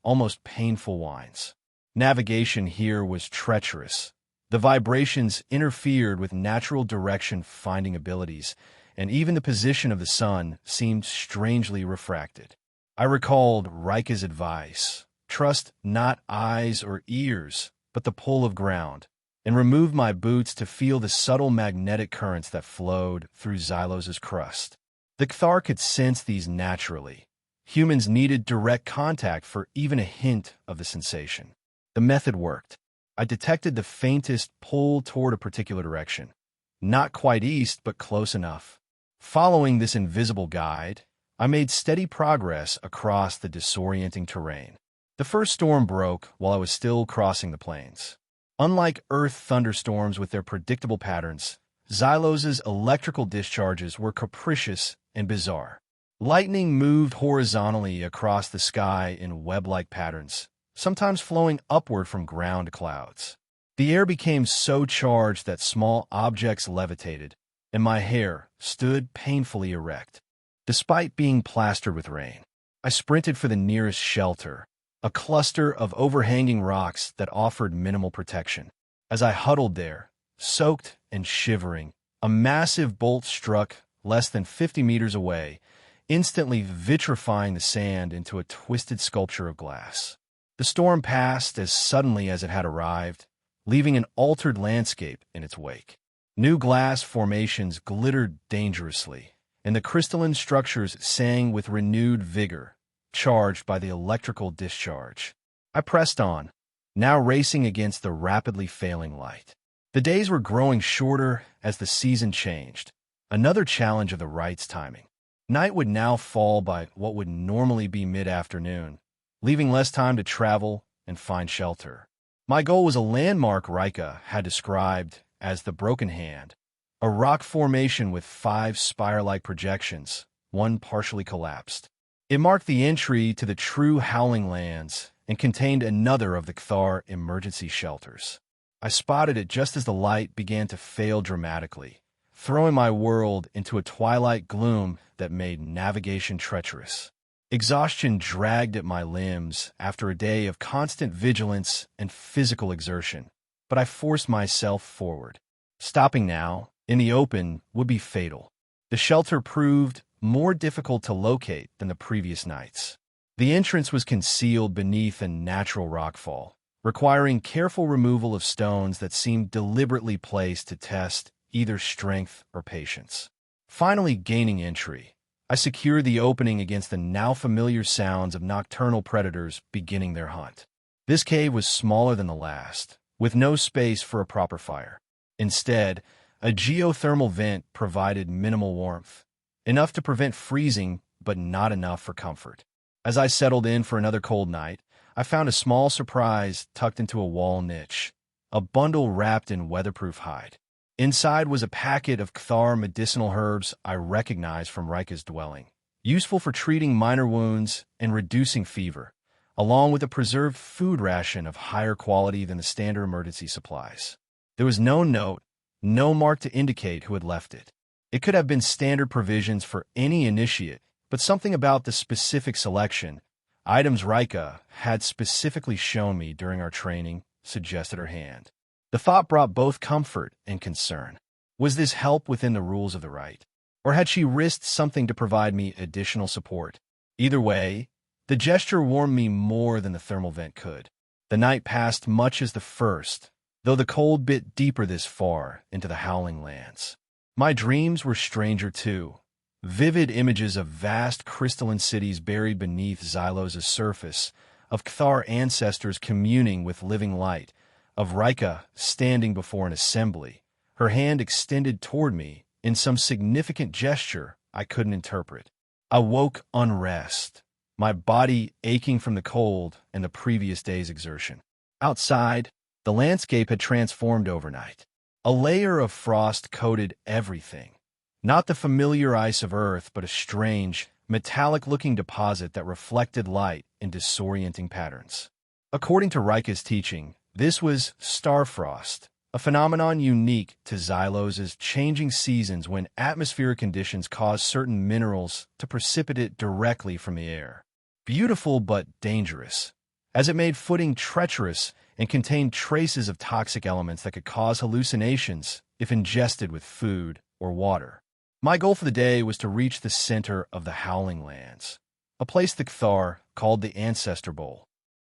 Speaker 1: almost painful whines. Navigation here was treacherous. The vibrations interfered with natural direction-finding abilities, and even the position of the sun seemed strangely refracted. I recalled Rika's advice, trust not eyes or ears, but the pull of ground, and removed my boots to feel the subtle magnetic currents that flowed through Xylos's crust. The Cthar could sense these naturally. Humans needed direct contact for even a hint of the sensation. The method worked. I detected the faintest pull toward a particular direction. Not quite east, but close enough. Following this invisible guide, I made steady progress across the disorienting terrain. The first storm broke while I was still crossing the plains. Unlike Earth thunderstorms with their predictable patterns, Xylos's electrical discharges were capricious and bizarre. Lightning moved horizontally across the sky in web-like patterns, sometimes flowing upward from ground to clouds. The air became so charged that small objects levitated, and my hair stood painfully erect. Despite being plastered with rain, I sprinted for the nearest shelter, a cluster of overhanging rocks that offered minimal protection. As I huddled there, soaked and shivering, a massive bolt struck less than 50 meters away, instantly vitrifying the sand into a twisted sculpture of glass. The storm passed as suddenly as it had arrived, leaving an altered landscape in its wake. New glass formations glittered dangerously, and the crystalline structures sang with renewed vigor, charged by the electrical discharge. I pressed on, now racing against the rapidly failing light. The days were growing shorter as the season changed, another challenge of the rite's timing. Night would now fall by what would normally be mid-afternoon, leaving less time to travel and find shelter. My goal was a landmark Rika had described as the Broken Hand, a rock formation with 5 spire-like projections, one partially collapsed. It marked the entry to the true Howling Lands and contained another of the Cthar emergency shelters. I spotted it just as the light began to fail dramatically, throwing my world into a twilight gloom that made navigation treacherous. Exhaustion dragged at my limbs after a day of constant vigilance and physical exertion, but I forced myself forward. Stopping now, in the open, would be fatal. The shelter proved more difficult to locate than the previous nights. The entrance was concealed beneath a natural rockfall, requiring careful removal of stones that seemed deliberately placed to test either strength or patience. Finally gaining entry, I secured the opening against the now familiar sounds of nocturnal predators beginning their hunt. This cave was smaller than the last, with no space for a proper fire. Instead, a geothermal vent provided minimal warmth, enough to prevent freezing, but not enough for comfort. As I settled in for another cold night, I found a small surprise tucked into a wall niche, a bundle wrapped in weatherproof hide. Inside was a packet of Cthar medicinal herbs I recognized from Rika's dwelling, useful for treating minor wounds and reducing fever, along with a preserved food ration of higher quality than the standard emergency supplies. There was no note, no mark to indicate who had left it. It could have been standard provisions for any initiate, but something about the specific selection, items Rika had specifically shown me during our training, suggested her hand. The thought brought both comfort and concern. Was this help within the rules of the rite? Or had she risked something to provide me additional support? Either way, the gesture warmed me more than the thermal vent could. The night passed much as the first, though the cold bit deeper this far into the Howling Lands. My dreams were stranger too. Vivid images of vast crystalline cities buried beneath Xylos' surface, of Cthar ancestors communing with living light, of Rika standing before an assembly, her hand extended toward me in some significant gesture I couldn't interpret. I woke unrest, my body aching from the cold and the previous day's exertion. Outside, the landscape had transformed overnight. A layer of frost coated everything. Not the familiar ice of Earth, but a strange, metallic-looking deposit that reflected light in disorienting patterns. According to Rika's teaching, this was starfrost, a phenomenon unique to Xylos' changing seasons when atmospheric conditions cause certain minerals to precipitate directly from the air. Beautiful but dangerous, as it made footing treacherous and contained traces of toxic elements that could cause hallucinations if ingested with food or water. My goal for the day was to reach the center of the Howling Lands, a place the Cthar called the Ancestor Bowl.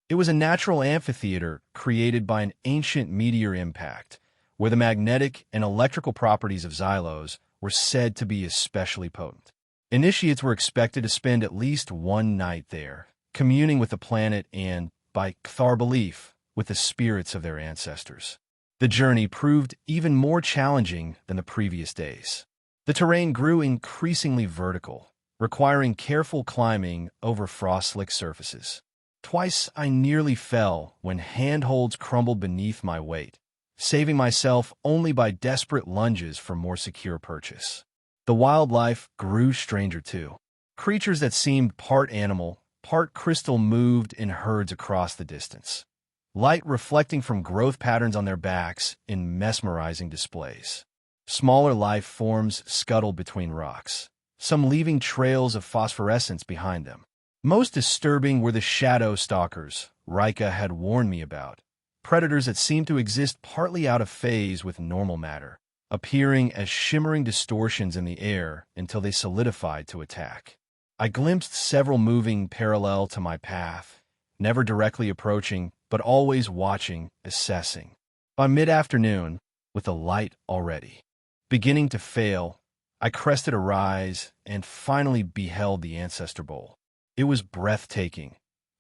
Speaker 1: It was a natural amphitheater created by an ancient meteor impact, where the magnetic and electrical properties of Xylos were said to be especially potent. Initiates were expected to spend at least one night there, communing with the planet and, by Cthar belief, with the spirits of their ancestors. The journey proved even more challenging than the previous days. The terrain grew increasingly vertical, requiring careful climbing over frost-slick surfaces. Twice I nearly fell when handholds crumbled beneath my weight, saving myself only by desperate lunges for more secure purchase. The wildlife grew stranger too. Creatures that seemed part animal, part crystal moved in herds across the distance, light reflecting from growth patterns on their backs in mesmerizing displays. Smaller life forms scuttled between rocks, some leaving trails of phosphorescence behind them. Most disturbing were the shadow stalkers Rika had warned me about, predators that seemed to exist partly out of phase with normal matter, appearing as shimmering distortions in the air until they solidified to attack. I glimpsed several moving parallel to my path, never directly approaching, but always watching, assessing. By mid-afternoon, with the light already beginning to fail, I crested a rise and finally beheld the Ancestor Bowl. It was breathtaking.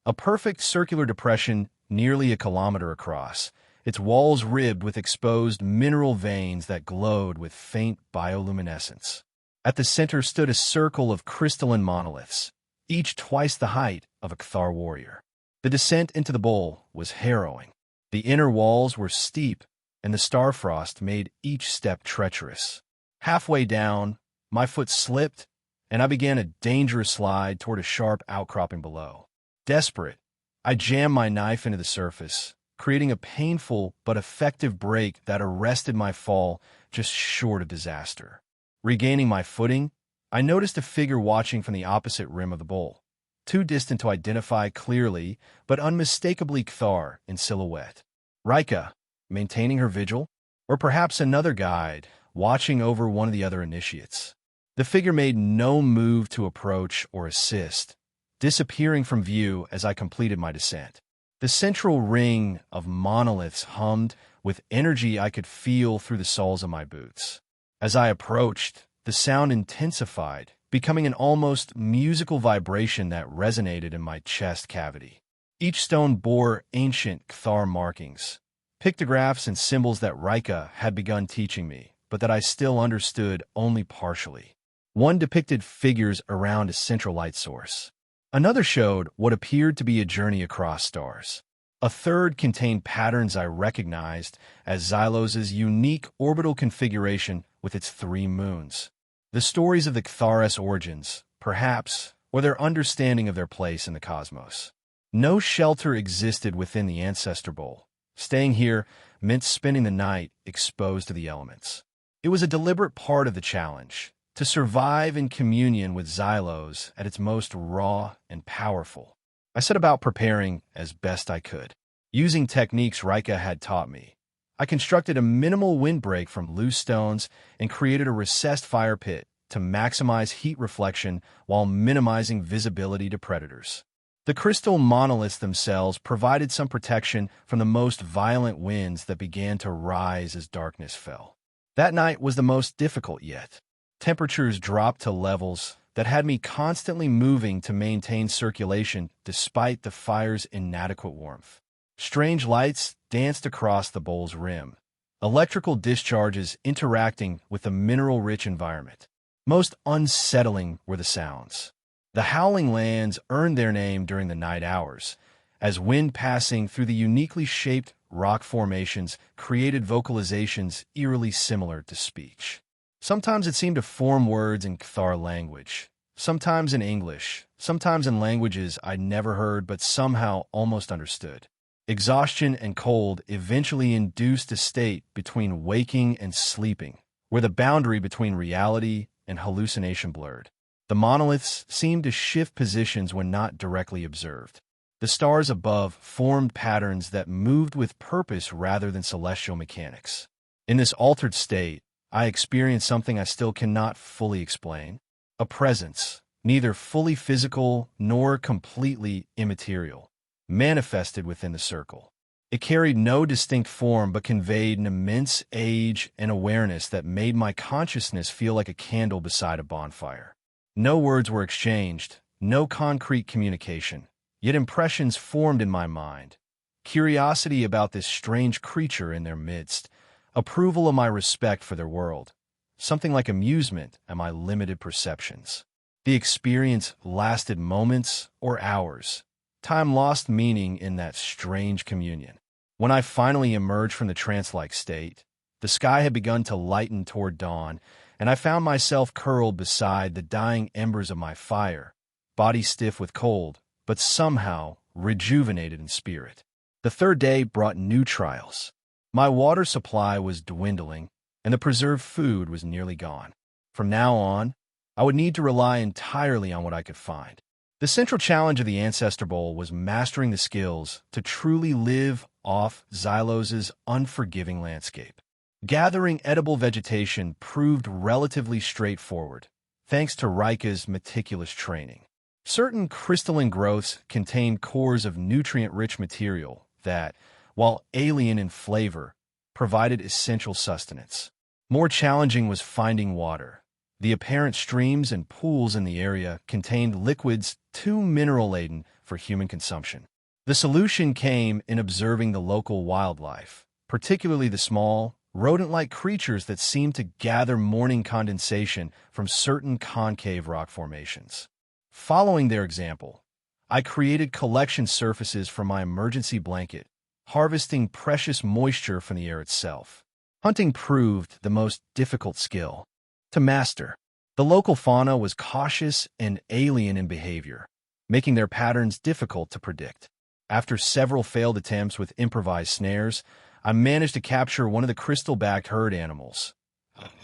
Speaker 1: A perfect circular depression nearly a kilometer across, its walls ribbed with exposed mineral veins that glowed with faint bioluminescence. At the center stood a circle of crystalline monoliths, each twice the height of a Cthar warrior. The descent into the bowl was harrowing. The inner walls were steep, and the starfrost made each step treacherous. Halfway down, my foot slipped, and I began a dangerous slide toward a sharp outcropping below. Desperate, I jammed my knife into the surface, creating a painful but effective break that arrested my fall just short of disaster. Regaining my footing, I noticed a figure watching from the opposite rim of the bowl, too distant to identify clearly, but unmistakably Cthar in silhouette. Rika, maintaining her vigil, or perhaps another guide, watching over one of the other initiates. The figure made no move to approach or assist, disappearing from view as I completed my descent. The central ring of monoliths hummed with energy I could feel through the soles of my boots. As I approached, the sound intensified, becoming an almost musical vibration that resonated in my chest cavity. Each stone bore ancient Cthar markings, pictographs and symbols that Rika had begun teaching me, but that I still understood only partially. One depicted figures around a central light source. Another showed what appeared to be a journey across stars. A third contained patterns I recognized as Xylos' unique orbital configuration with its 3 moons. The stories of the Cthari's origins, perhaps, or their understanding of their place in the cosmos. No shelter existed within the Ancestor Bowl. Staying here meant spending the night exposed to the elements. It was a deliberate part of the challenge, to survive in communion with Xylos at its most raw and powerful. I set about preparing as best I could. Using techniques Rika had taught me, I constructed a minimal windbreak from loose stones and created a recessed fire pit to maximize heat reflection while minimizing visibility to predators. The crystal monoliths themselves provided some protection from the most violent winds that began to rise as darkness fell. That night was the most difficult yet. Temperatures dropped to levels that had me constantly moving to maintain circulation despite the fire's inadequate warmth. Strange lights danced across the bowl's rim, electrical discharges interacting with the mineral-rich environment. Most unsettling were the sounds. The howling lands earned their name during the night hours, as wind passing through the uniquely shaped rock formations created vocalizations eerily similar to speech. Sometimes it seemed to form words in Cthar language, sometimes in English, sometimes in languages I'd never heard but somehow almost understood. Exhaustion and cold eventually induced a state between waking and sleeping, where the boundary between reality and hallucination blurred. The monoliths seemed to shift positions when not directly observed. The stars above formed patterns that moved with purpose rather than celestial mechanics. In this altered state, I experienced something I still cannot fully explain. A presence, neither fully physical nor completely immaterial, manifested within the circle. It carried no distinct form but conveyed an immense age and awareness that made my consciousness feel like a candle beside a bonfire. No words were exchanged, no concrete communication, yet impressions formed in my mind. Curiosity about this strange creature in their midst, approval of my respect for their world, something like amusement at my limited perceptions. The experience lasted moments or hours. Time lost meaning in that strange communion. When I finally emerged from the trance-like state, the sky had begun to lighten toward dawn, and I found myself curled beside the dying embers of my fire, body stiff with cold, but somehow rejuvenated in spirit. The third day brought new trials. My water supply was dwindling, and the preserved food was nearly gone. From now on, I would need to rely entirely on what I could find. The central challenge of the Ancestor Bowl was mastering the skills to truly live off Xylos's unforgiving landscape. Gathering edible vegetation proved relatively straightforward, thanks to Rika's meticulous training. Certain crystalline growths contained cores of nutrient-rich material that, while alien in flavor, provided essential sustenance. More challenging was finding water. The apparent streams and pools in the area contained liquids too mineral-laden for human consumption. The solution came in observing the local wildlife, particularly the small, rodent-like creatures that seemed to gather morning condensation from certain concave rock formations. Following their example, I created collection surfaces for my emergency blanket, harvesting precious moisture from the air itself. Hunting proved the most difficult skill to master. The local fauna was cautious and alien in behavior, making their patterns difficult to predict. After several failed attempts with improvised snares, I managed to capture one of the crystal-backed herd animals,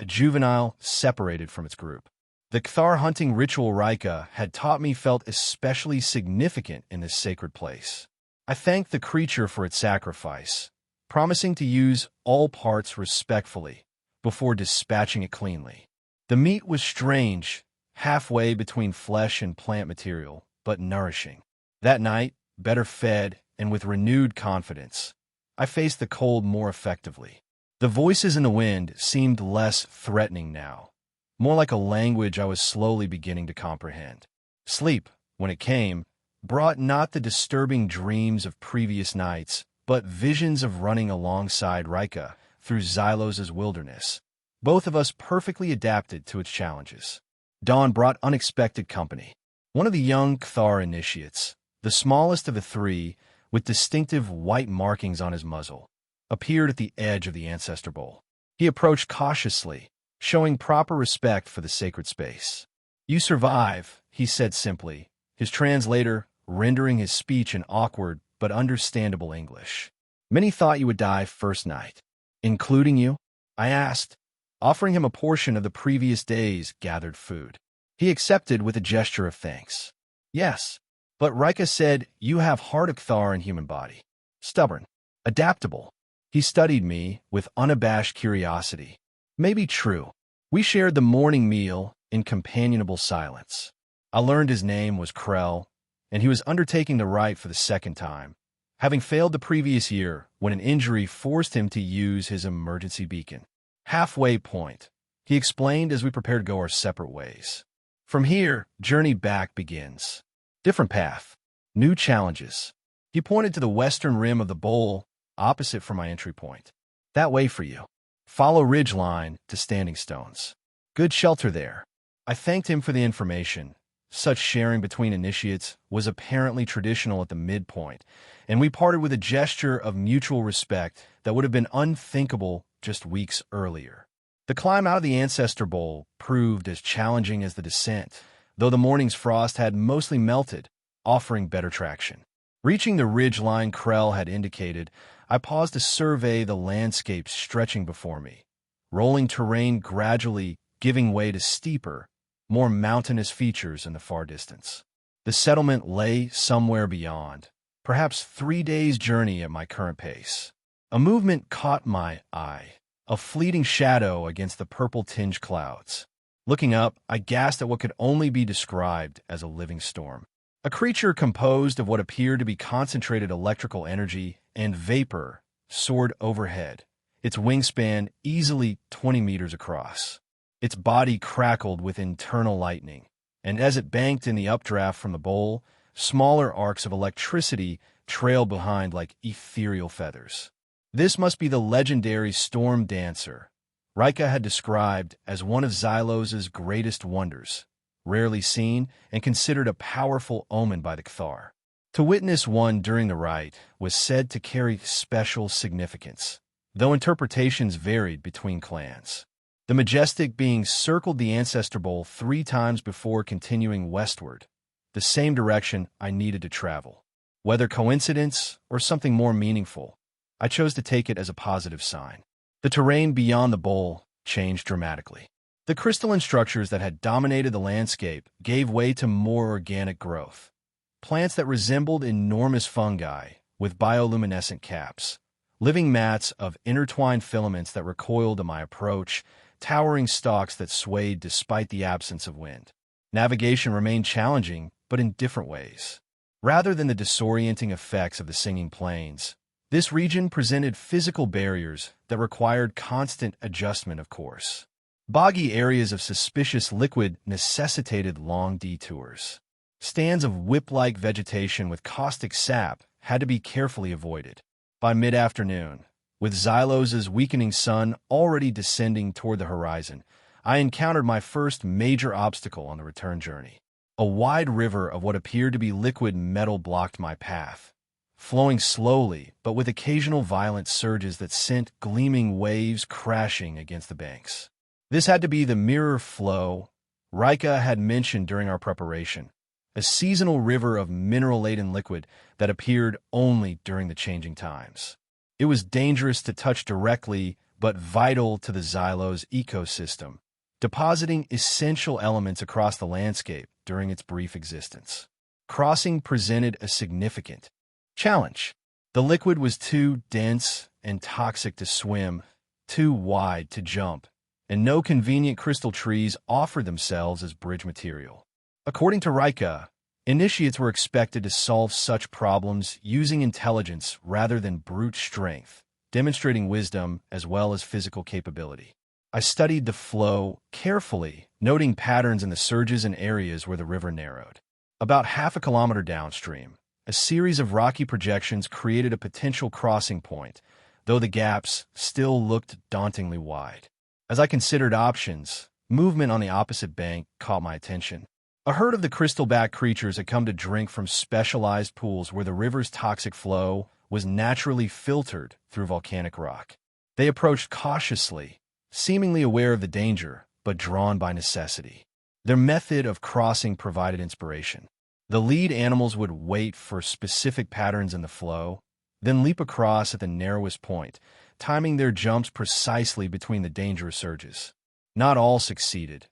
Speaker 1: a juvenile separated from its group. The Cthar hunting ritual Rika had taught me felt especially significant in this sacred place. I thanked the creature for its sacrifice, promising to use all parts respectfully before dispatching it cleanly. The meat was strange, halfway between flesh and plant material, but nourishing. That night, better fed and with renewed confidence, I faced the cold more effectively. The voices in the wind seemed less threatening now, more like a language I was slowly beginning to comprehend. Sleep, when it came, brought not the disturbing dreams of previous nights, but visions of running alongside Rika through Xylos's wilderness, both of us perfectly adapted to its challenges. Dawn brought unexpected company. One of the young Cthar initiates, the smallest of the three, with distinctive white markings on his muzzle, appeared at the edge of the Ancestor Bowl. He approached cautiously, showing proper respect for the sacred space. "You survive," he said simply, his translator rendering his speech in awkward but understandable English. "Many thought you would die first night." "Including you?" I asked, offering him a portion of the previous day's gathered food. He accepted with a gesture of thanks. "Yes, but Rika said you have heart of Cthar and human body. Stubborn, adaptable." He studied me with unabashed curiosity. Maybe true. We shared the morning meal in companionable silence. I learned his name was Krell, and he was undertaking the rite for the second time, having failed the previous year when an injury forced him to use his emergency beacon. "Halfway point," he explained as we prepared to go our separate ways. "From here, journey back begins. Different path, new challenges." He pointed to the western rim of the bowl, opposite from my entry point. "That way for you. Follow ridgeline to standing stones. Good shelter there." I thanked him for the information. Such sharing between initiates was apparently traditional at the midpoint, and we parted with a gesture of mutual respect that would have been unthinkable just weeks earlier. The climb out of the Ancestor Bowl proved as challenging as the descent, though the morning's frost had mostly melted, offering better traction. Reaching the ridge line Krell had indicated, I paused to survey the landscape stretching before me, rolling terrain gradually giving way to steeper, more mountainous features in the far distance. The settlement lay somewhere beyond, perhaps 3 days' journey at my current pace. A movement caught my eye, a fleeting shadow against the purple-tinged clouds. Looking up, I gasped at what could only be described as a living storm. A creature composed of what appeared to be concentrated electrical energy and vapor soared overhead, its wingspan easily 20 meters across. Its body crackled with internal lightning, and as it banked in the updraft from the bowl, smaller arcs of electricity trailed behind like ethereal feathers. This must be the legendary Storm Dancer Rika had described as one of Xylos's greatest wonders, rarely seen and considered a powerful omen by the Cthar. To witness one during the rite was said to carry special significance, though interpretations varied between clans. The majestic being circled the Ancestor Bowl 3 times before continuing westward, the same direction I needed to travel. Whether coincidence or something more meaningful, I chose to take it as a positive sign. The terrain beyond the bowl changed dramatically. The crystalline structures that had dominated the landscape gave way to more organic growth. Plants that resembled enormous fungi with bioluminescent caps, living mats of intertwined filaments that recoiled at my approach, towering stalks that swayed despite the absence of wind. Navigation remained challenging, but in different ways. Rather than the disorienting effects of the singing plains, this region presented physical barriers that required constant adjustment of course. Boggy areas of suspicious liquid necessitated long detours. Stands of whip-like vegetation with caustic sap had to be carefully avoided. By mid-afternoon, with Xylos's weakening sun already descending toward the horizon, I encountered my first major obstacle on the return journey. A wide river of what appeared to be liquid metal blocked my path, flowing slowly but with occasional violent surges that sent gleaming waves crashing against the banks. This had to be the mirror flow Rika had mentioned during our preparation, a seasonal river of mineral-laden liquid that appeared only during the changing times. It was dangerous to touch directly, but vital to the Xylos ecosystem, depositing essential elements across the landscape during its brief existence. Crossing presented a significant challenge. The liquid was too dense and toxic to swim, too wide to jump, and no convenient crystal trees offered themselves as bridge material. According to Rika, initiates were expected to solve such problems using intelligence rather than brute strength, demonstrating wisdom as well as physical capability. I studied the flow carefully, noting patterns in the surges and areas where the river narrowed. About half a kilometer downstream, a series of rocky projections created a potential crossing point, though the gaps still looked dauntingly wide. As I considered options, movement on the opposite bank caught my attention. A herd of the crystal-back creatures had come to drink from specialized pools where the river's toxic flow was naturally filtered through volcanic rock. They approached cautiously, seemingly aware of the danger, but drawn by necessity. Their method of crossing provided inspiration. The lead animals would wait for specific patterns in the flow, then leap across at the narrowest point, timing their jumps precisely between the dangerous surges. Not all succeeded.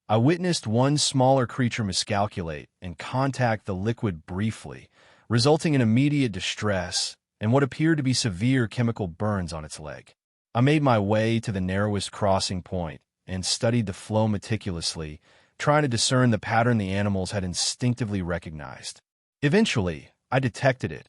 Speaker 1: I witnessed one smaller creature miscalculate and contact the liquid briefly, resulting in immediate distress and what appeared to be severe chemical burns on its leg. I made my way to the narrowest crossing point and studied the flow meticulously, trying to discern the pattern the animals had instinctively recognized. Eventually, I detected it.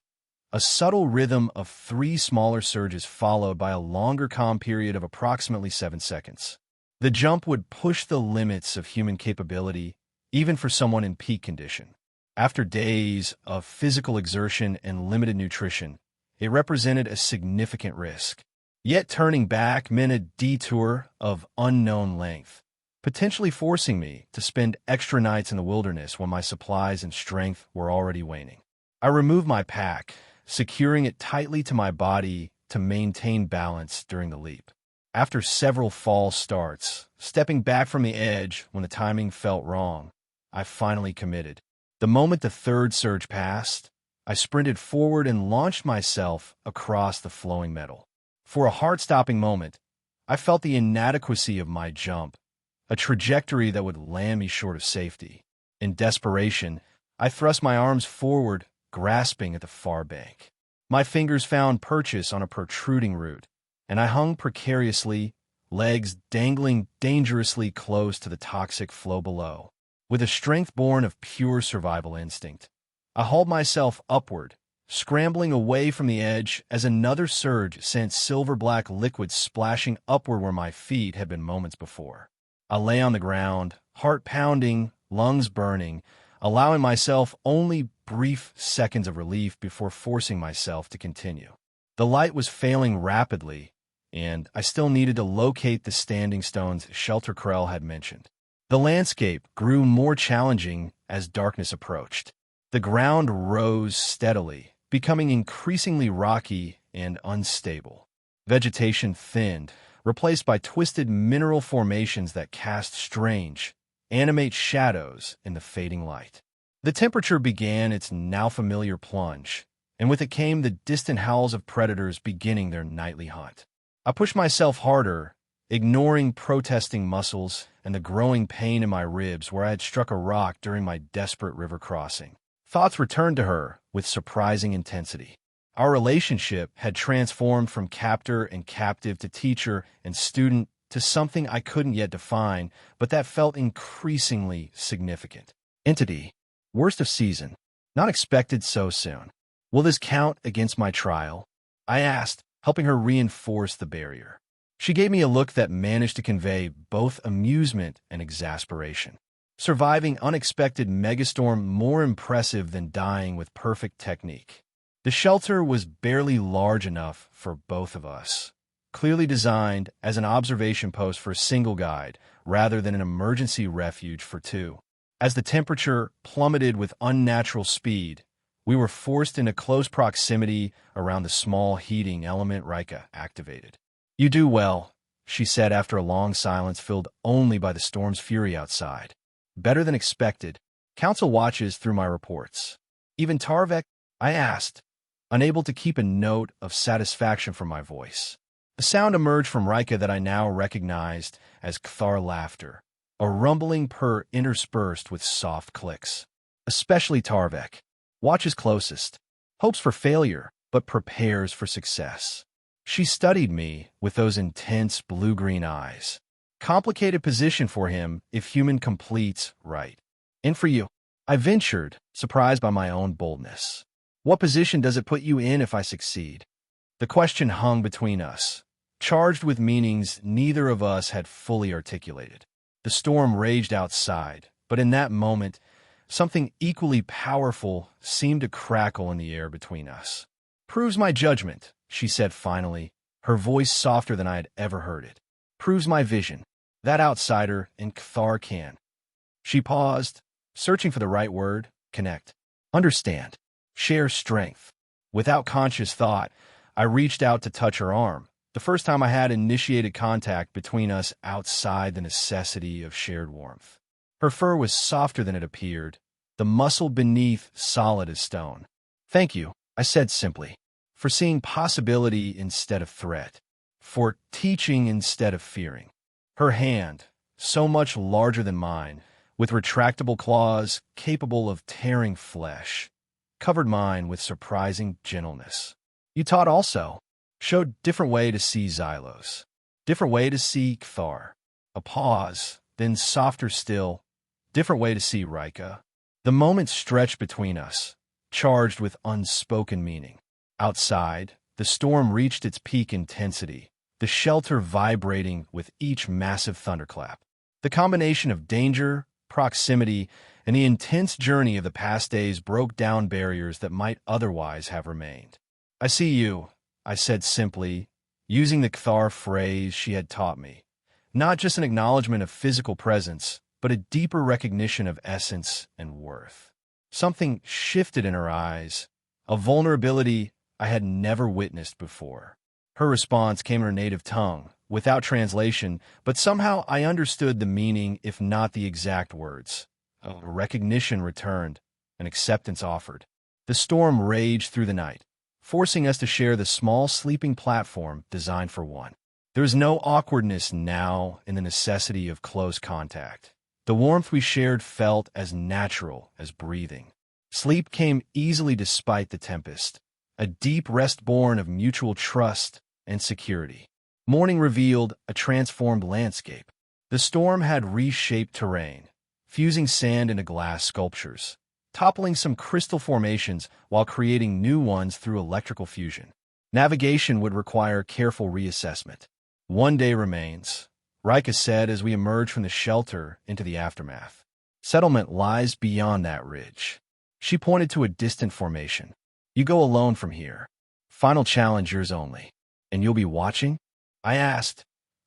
Speaker 1: A subtle rhythm of 3 smaller surges followed by a longer calm period of approximately 7 seconds. The jump would push the limits of human capability, even for someone in peak condition. After days of physical exertion and limited nutrition, it represented a significant risk. Yet turning back meant a detour of unknown length, potentially forcing me to spend extra nights in the wilderness when my supplies and strength were already waning. I removed my pack, securing it tightly to my body to maintain balance during the leap. After several false starts, stepping back from the edge when the timing felt wrong, I finally committed. The moment the third surge passed, I sprinted forward and launched myself across the flowing metal. For a heart-stopping moment, I felt the inadequacy of my jump, a trajectory that would land me short of safety. In desperation, I thrust my arms forward, grasping at the far bank. My fingers found purchase on a protruding root, and I hung precariously, legs dangling dangerously close to the toxic flow below. With a strength born of pure survival instinct, I hauled myself upward, scrambling away from the edge as another surge sent silver-black liquid splashing upward where my feet had been moments before. I lay on the ground, heart pounding, lungs burning, allowing myself only brief seconds of relief before forcing myself to continue. The light was failing rapidly, and I still needed to locate the standing stones Shelter Krell had mentioned. The landscape grew more challenging as darkness approached. The ground rose steadily, becoming increasingly rocky and unstable. Vegetation thinned, replaced by twisted mineral formations that cast strange, animate shadows in the fading light. The temperature began its now familiar plunge, and with it came the distant howls of predators beginning their nightly hunt. I pushed myself harder, ignoring protesting muscles and the growing pain in my ribs where I had struck a rock during my desperate river crossing. Thoughts returned to her with surprising intensity. Our relationship had transformed from captor and captive to teacher and student to something I couldn't yet define, but that felt increasingly significant. Entity. Worst of season. Not expected so soon. Will this count against my trial? I asked, helping her reinforce the barrier. She gave me a look that managed to convey both amusement and exasperation. Surviving unexpected megastorm more impressive than dying with perfect technique. The shelter was barely large enough for both of us, clearly designed as an observation post for a single guide rather than an emergency refuge for two. As the temperature plummeted with unnatural speed, we were forced into close proximity around the small heating element Rika activated. "You do well," she said after a long silence filled only by the storm's fury outside. "Better than expected. Council watches through my reports." "Even Tarvek?" I asked, unable to keep a note of satisfaction from my voice. A sound emerged from Rika that I now recognized as Kthar laughter, a rumbling purr interspersed with soft clicks. "Especially Tarvek. Watches closest. Hopes for failure, but prepares for success." She studied me with those intense blue-green eyes. Complicated position for him if human completes right. "And for you?" I ventured, surprised by my own boldness. "What position does it put you in if I succeed?" The question hung between us, charged with meanings neither of us had fully articulated. The storm raged outside, but in that moment, something equally powerful seemed to crackle in the air between us. "Proves my judgment," she said finally, her voice softer than I had ever heard it. "Proves my vision. That outsider in Kthar can." She paused, searching for the right word. Connect. Understand. Share strength. Without conscious thought, I reached out to touch her arm, the first time I had initiated contact between us outside the necessity of shared warmth. Her fur was softer than it appeared, the muscle beneath solid as stone. "Thank you," I said simply, "for seeing possibility instead of threat, for teaching instead of fearing." Her hand, so much larger than mine, with retractable claws capable of tearing flesh, covered mine with surprising gentleness. "You taught also. Showed different way to see Xylos. Different way to see Kthar." A pause, then softer still. "Different way to see Rika." The moment stretched between us, charged with unspoken meaning. Outside, the storm reached its peak intensity, the shelter vibrating with each massive thunderclap. The combination of danger, proximity, and the intense journey of the past days broke down barriers that might otherwise have remained. "I see you," I said simply, using the Kthar phrase she had taught me. Not just an acknowledgement of physical presence, but a deeper recognition of essence and worth. Something shifted in her eyes, a vulnerability I had never witnessed before. Her response came in her native tongue, without translation, but somehow I understood the meaning, if not the exact words. A recognition returned, an acceptance offered. The storm raged through the night, forcing us to share the small sleeping platform designed for one. There was no awkwardness now in the necessity of close contact. The warmth we shared felt as natural as breathing. Sleep came easily despite the tempest, a deep rest born of mutual trust and security. Morning revealed a transformed landscape. The storm had reshaped terrain, fusing sand into glass sculptures, toppling some crystal formations while creating new ones through electrical fusion. Navigation would require careful reassessment. "One day remains," Rika said as we emerged from the shelter into the aftermath. "Settlement lies beyond that ridge." She pointed to a distant formation. "You go alone from here. Final challenge yours only. And you'll be watching?" I asked,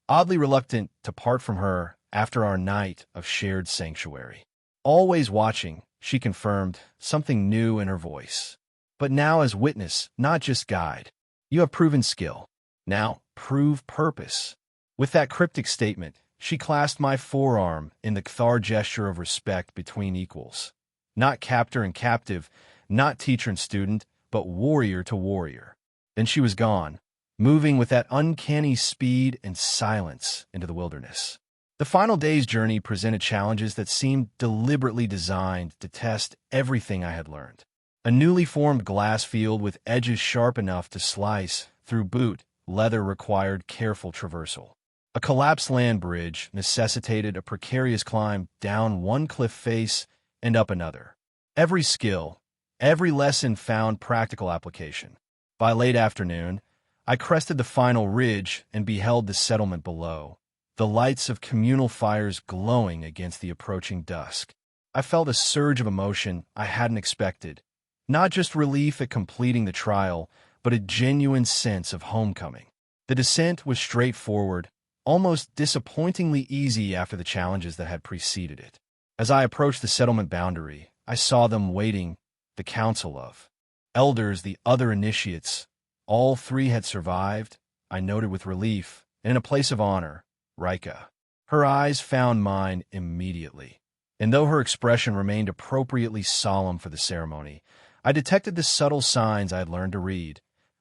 Speaker 1: oddly reluctant to part from her after our night of shared sanctuary. "Always watching," she confirmed, something new in her voice. "But now as witness, not just guide. You have proven skill. Now prove purpose." With that cryptic statement, she clasped my forearm in the Kthar gesture of respect between equals. Not captor and captive, not teacher and student, but warrior to warrior. Then she was gone, moving with that uncanny speed and silence into the wilderness. The final day's journey presented challenges that seemed deliberately designed to test everything I had learned. A newly formed glass field with edges sharp enough to slice through boot leather required careful traversal. A collapsed land bridge necessitated a precarious climb down one cliff face and up another. Every skill, every lesson found practical application. By late afternoon, I crested the final ridge and beheld the settlement below, the lights of communal fires glowing against the approaching dusk. I felt a surge of emotion I hadn't expected, not just relief at completing the trial, but a genuine sense of homecoming. The descent was straightforward, almost disappointingly easy after the challenges that had preceded it. As I approached the settlement boundary, I saw them waiting, the council of elders, the other initiates. All three had survived, I noted with relief, and in a place of honor, Rika. Her eyes found mine immediately, and though her expression remained appropriately solemn for the ceremony, I detected the subtle signs I had learned to read,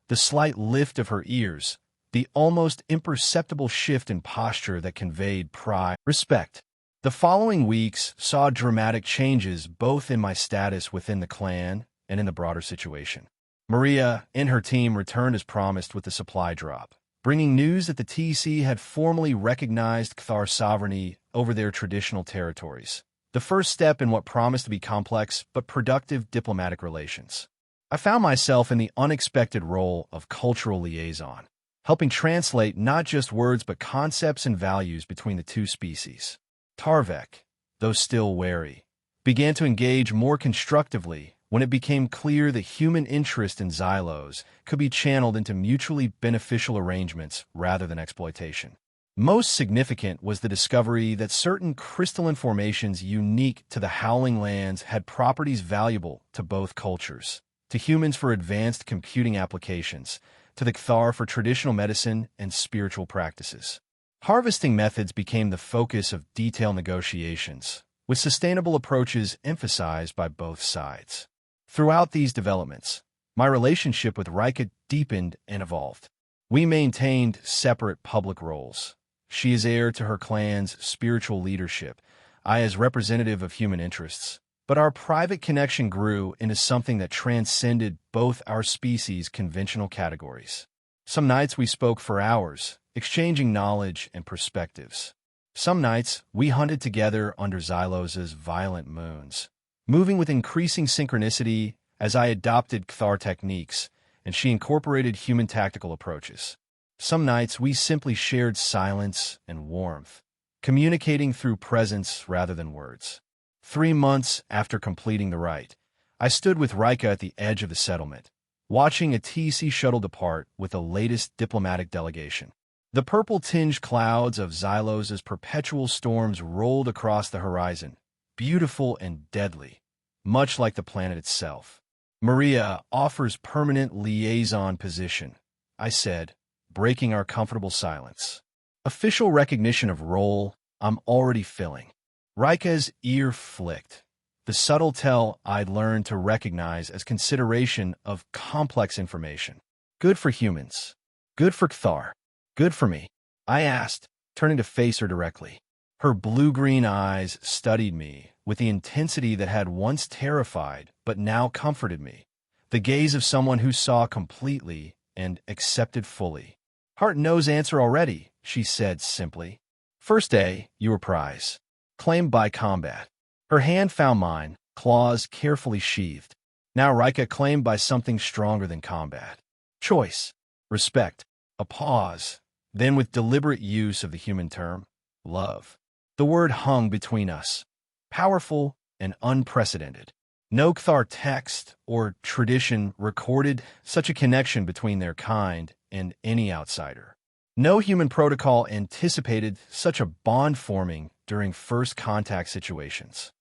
Speaker 1: the slight lift of her ears, the almost imperceptible shift in posture that conveyed pride, respect. The following weeks saw dramatic changes both in my status within the clan and in the broader situation. Maria and her team returned as promised with the supply drop, bringing news that the TC had formally recognized Cthar sovereignty over their traditional territories, the first step in what promised to be complex but productive diplomatic relations. I found myself in the unexpected role of cultural liaison, helping translate not just words but concepts and values between the two species. Tarvek, though still wary, began to engage more constructively when it became clear that human interest in Xylos could be channeled into mutually beneficial arrangements rather than exploitation. Most significant was the discovery that certain crystalline formations unique to the Howling Lands had properties valuable to both cultures, to humans for advanced computing applications, to the Cthar for traditional medicine and spiritual practices. Harvesting methods became the focus of detailed negotiations, with sustainable approaches emphasized by both sides. Throughout these developments, my relationship with Rika deepened and evolved. We maintained separate public roles. She as heir to her clan's spiritual leadership, I as representative of human interests. But our private connection grew into something that transcended both our species' conventional categories. Some nights we spoke for hours, exchanging knowledge and perspectives. Some nights we hunted together under Xylos' violent moons, moving with increasing synchronicity as I adopted Cthar techniques and she incorporated human tactical approaches. Some nights we simply shared silence and warmth, communicating through presence rather than words. 3 months after completing the rite, I stood with Rika at the edge of the settlement, watching a TC shuttle depart with the latest diplomatic delegation. The purple-tinged clouds of Xylos' perpetual storms rolled across the horizon, beautiful and deadly, much like the planet itself. Maria offers permanent liaison position, I said, breaking our comfortable silence. Official recognition of role I'm already filling. Rika's ear flicked, the subtle tell I'd learned to recognize as consideration of complex information. Good for humans. Good for Cthar. Good for me, I asked, turning to face her directly. Her blue-green eyes studied me with the intensity that had once terrified but now comforted me, the gaze of someone who saw completely and accepted fully. Heart knows answer already, she said simply. First day, you were prize. Claimed by combat. Her hand found mine, claws carefully sheathed. Now Rika claimed by something stronger than combat. Choice. Respect. A pause. Then with deliberate use of the human term, love. The word hung between us. Powerful and unprecedented. No Cthar text or tradition recorded such a connection between their kind and any outsider. No human protocol anticipated such a bond forming during first contact situations.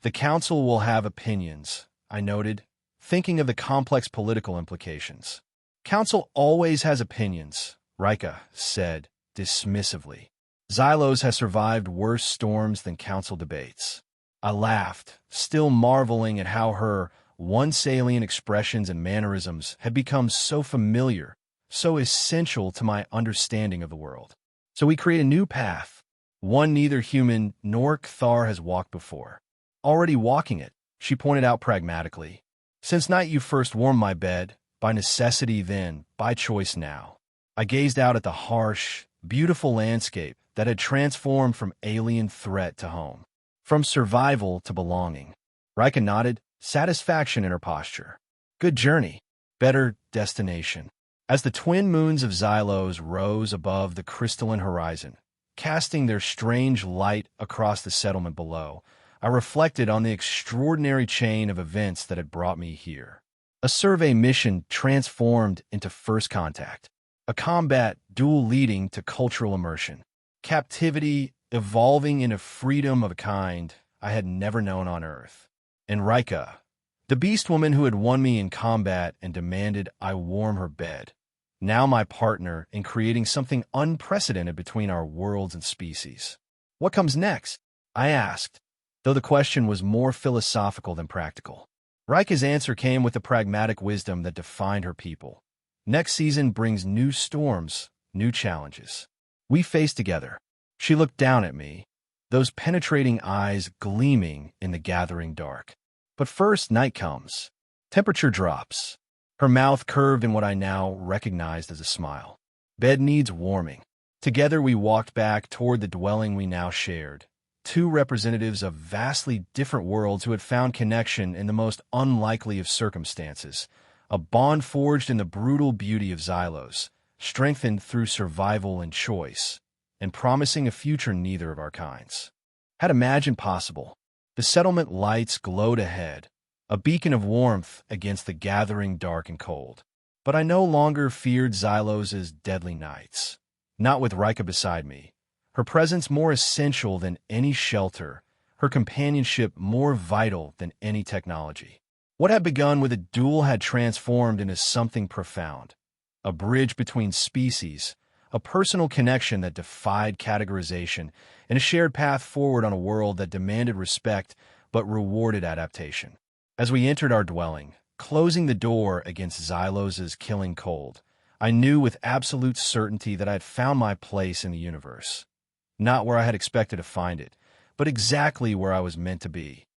Speaker 1: The council will have opinions, I noted, thinking of the complex political implications. Council always has opinions, Rika said dismissively. Xylos has survived worse storms than council debates. I laughed, still marveling at how her once alien expressions and mannerisms had become so familiar, so essential to my understanding of the world. So we create a new path, one neither human nor Kthar has walked before. Already walking it, she pointed out pragmatically. Since night you first warmed my bed, by necessity then, by choice now. I gazed out at the harsh, beautiful landscape that had transformed from alien threat to home, from survival to belonging. Rika nodded, satisfaction in her posture. Good journey, better destination. As the twin moons of Xylos rose above the crystalline horizon, casting their strange light across the settlement below, I reflected on the extraordinary chain of events that had brought me here. A survey mission transformed into first contact, a combat duel leading to cultural immersion, captivity evolving into freedom of a kind I had never known on Earth. And Rika, the Beastwoman who had won me in combat and demanded I warm her bed, now my partner in creating something unprecedented between our worlds and species. What comes next? I asked, though the question was more philosophical than practical. Rika's answer came with the pragmatic wisdom that defined her people. Next season brings new storms, new challenges. We face together. She looked down at me, those penetrating eyes gleaming in the gathering dark. But first, night comes. Temperature drops. Her mouth curved in what I now recognized as a smile. Bed needs warming. Together we walked back toward the dwelling we now shared, two representatives of vastly different worlds who had found connection in the most unlikely of circumstances, a bond forged in the brutal beauty of Xylos, strengthened through survival and choice, and promising a future neither of our kinds had imagined possible. The settlement lights glowed ahead, a beacon of warmth against the gathering dark and cold. But I no longer feared Xylos' deadly nights. Not with Rika beside me, her presence more essential than any shelter, her companionship more vital than any technology. What had begun with a duel had transformed into something profound, a bridge between species, a personal connection that defied categorization, and a shared path forward on a world that demanded respect but rewarded adaptation. As we entered our dwelling, closing the door against Xylos' killing cold, I knew with absolute certainty that I had found my place in the universe. Not where I had expected to find it, but exactly where I was meant to be.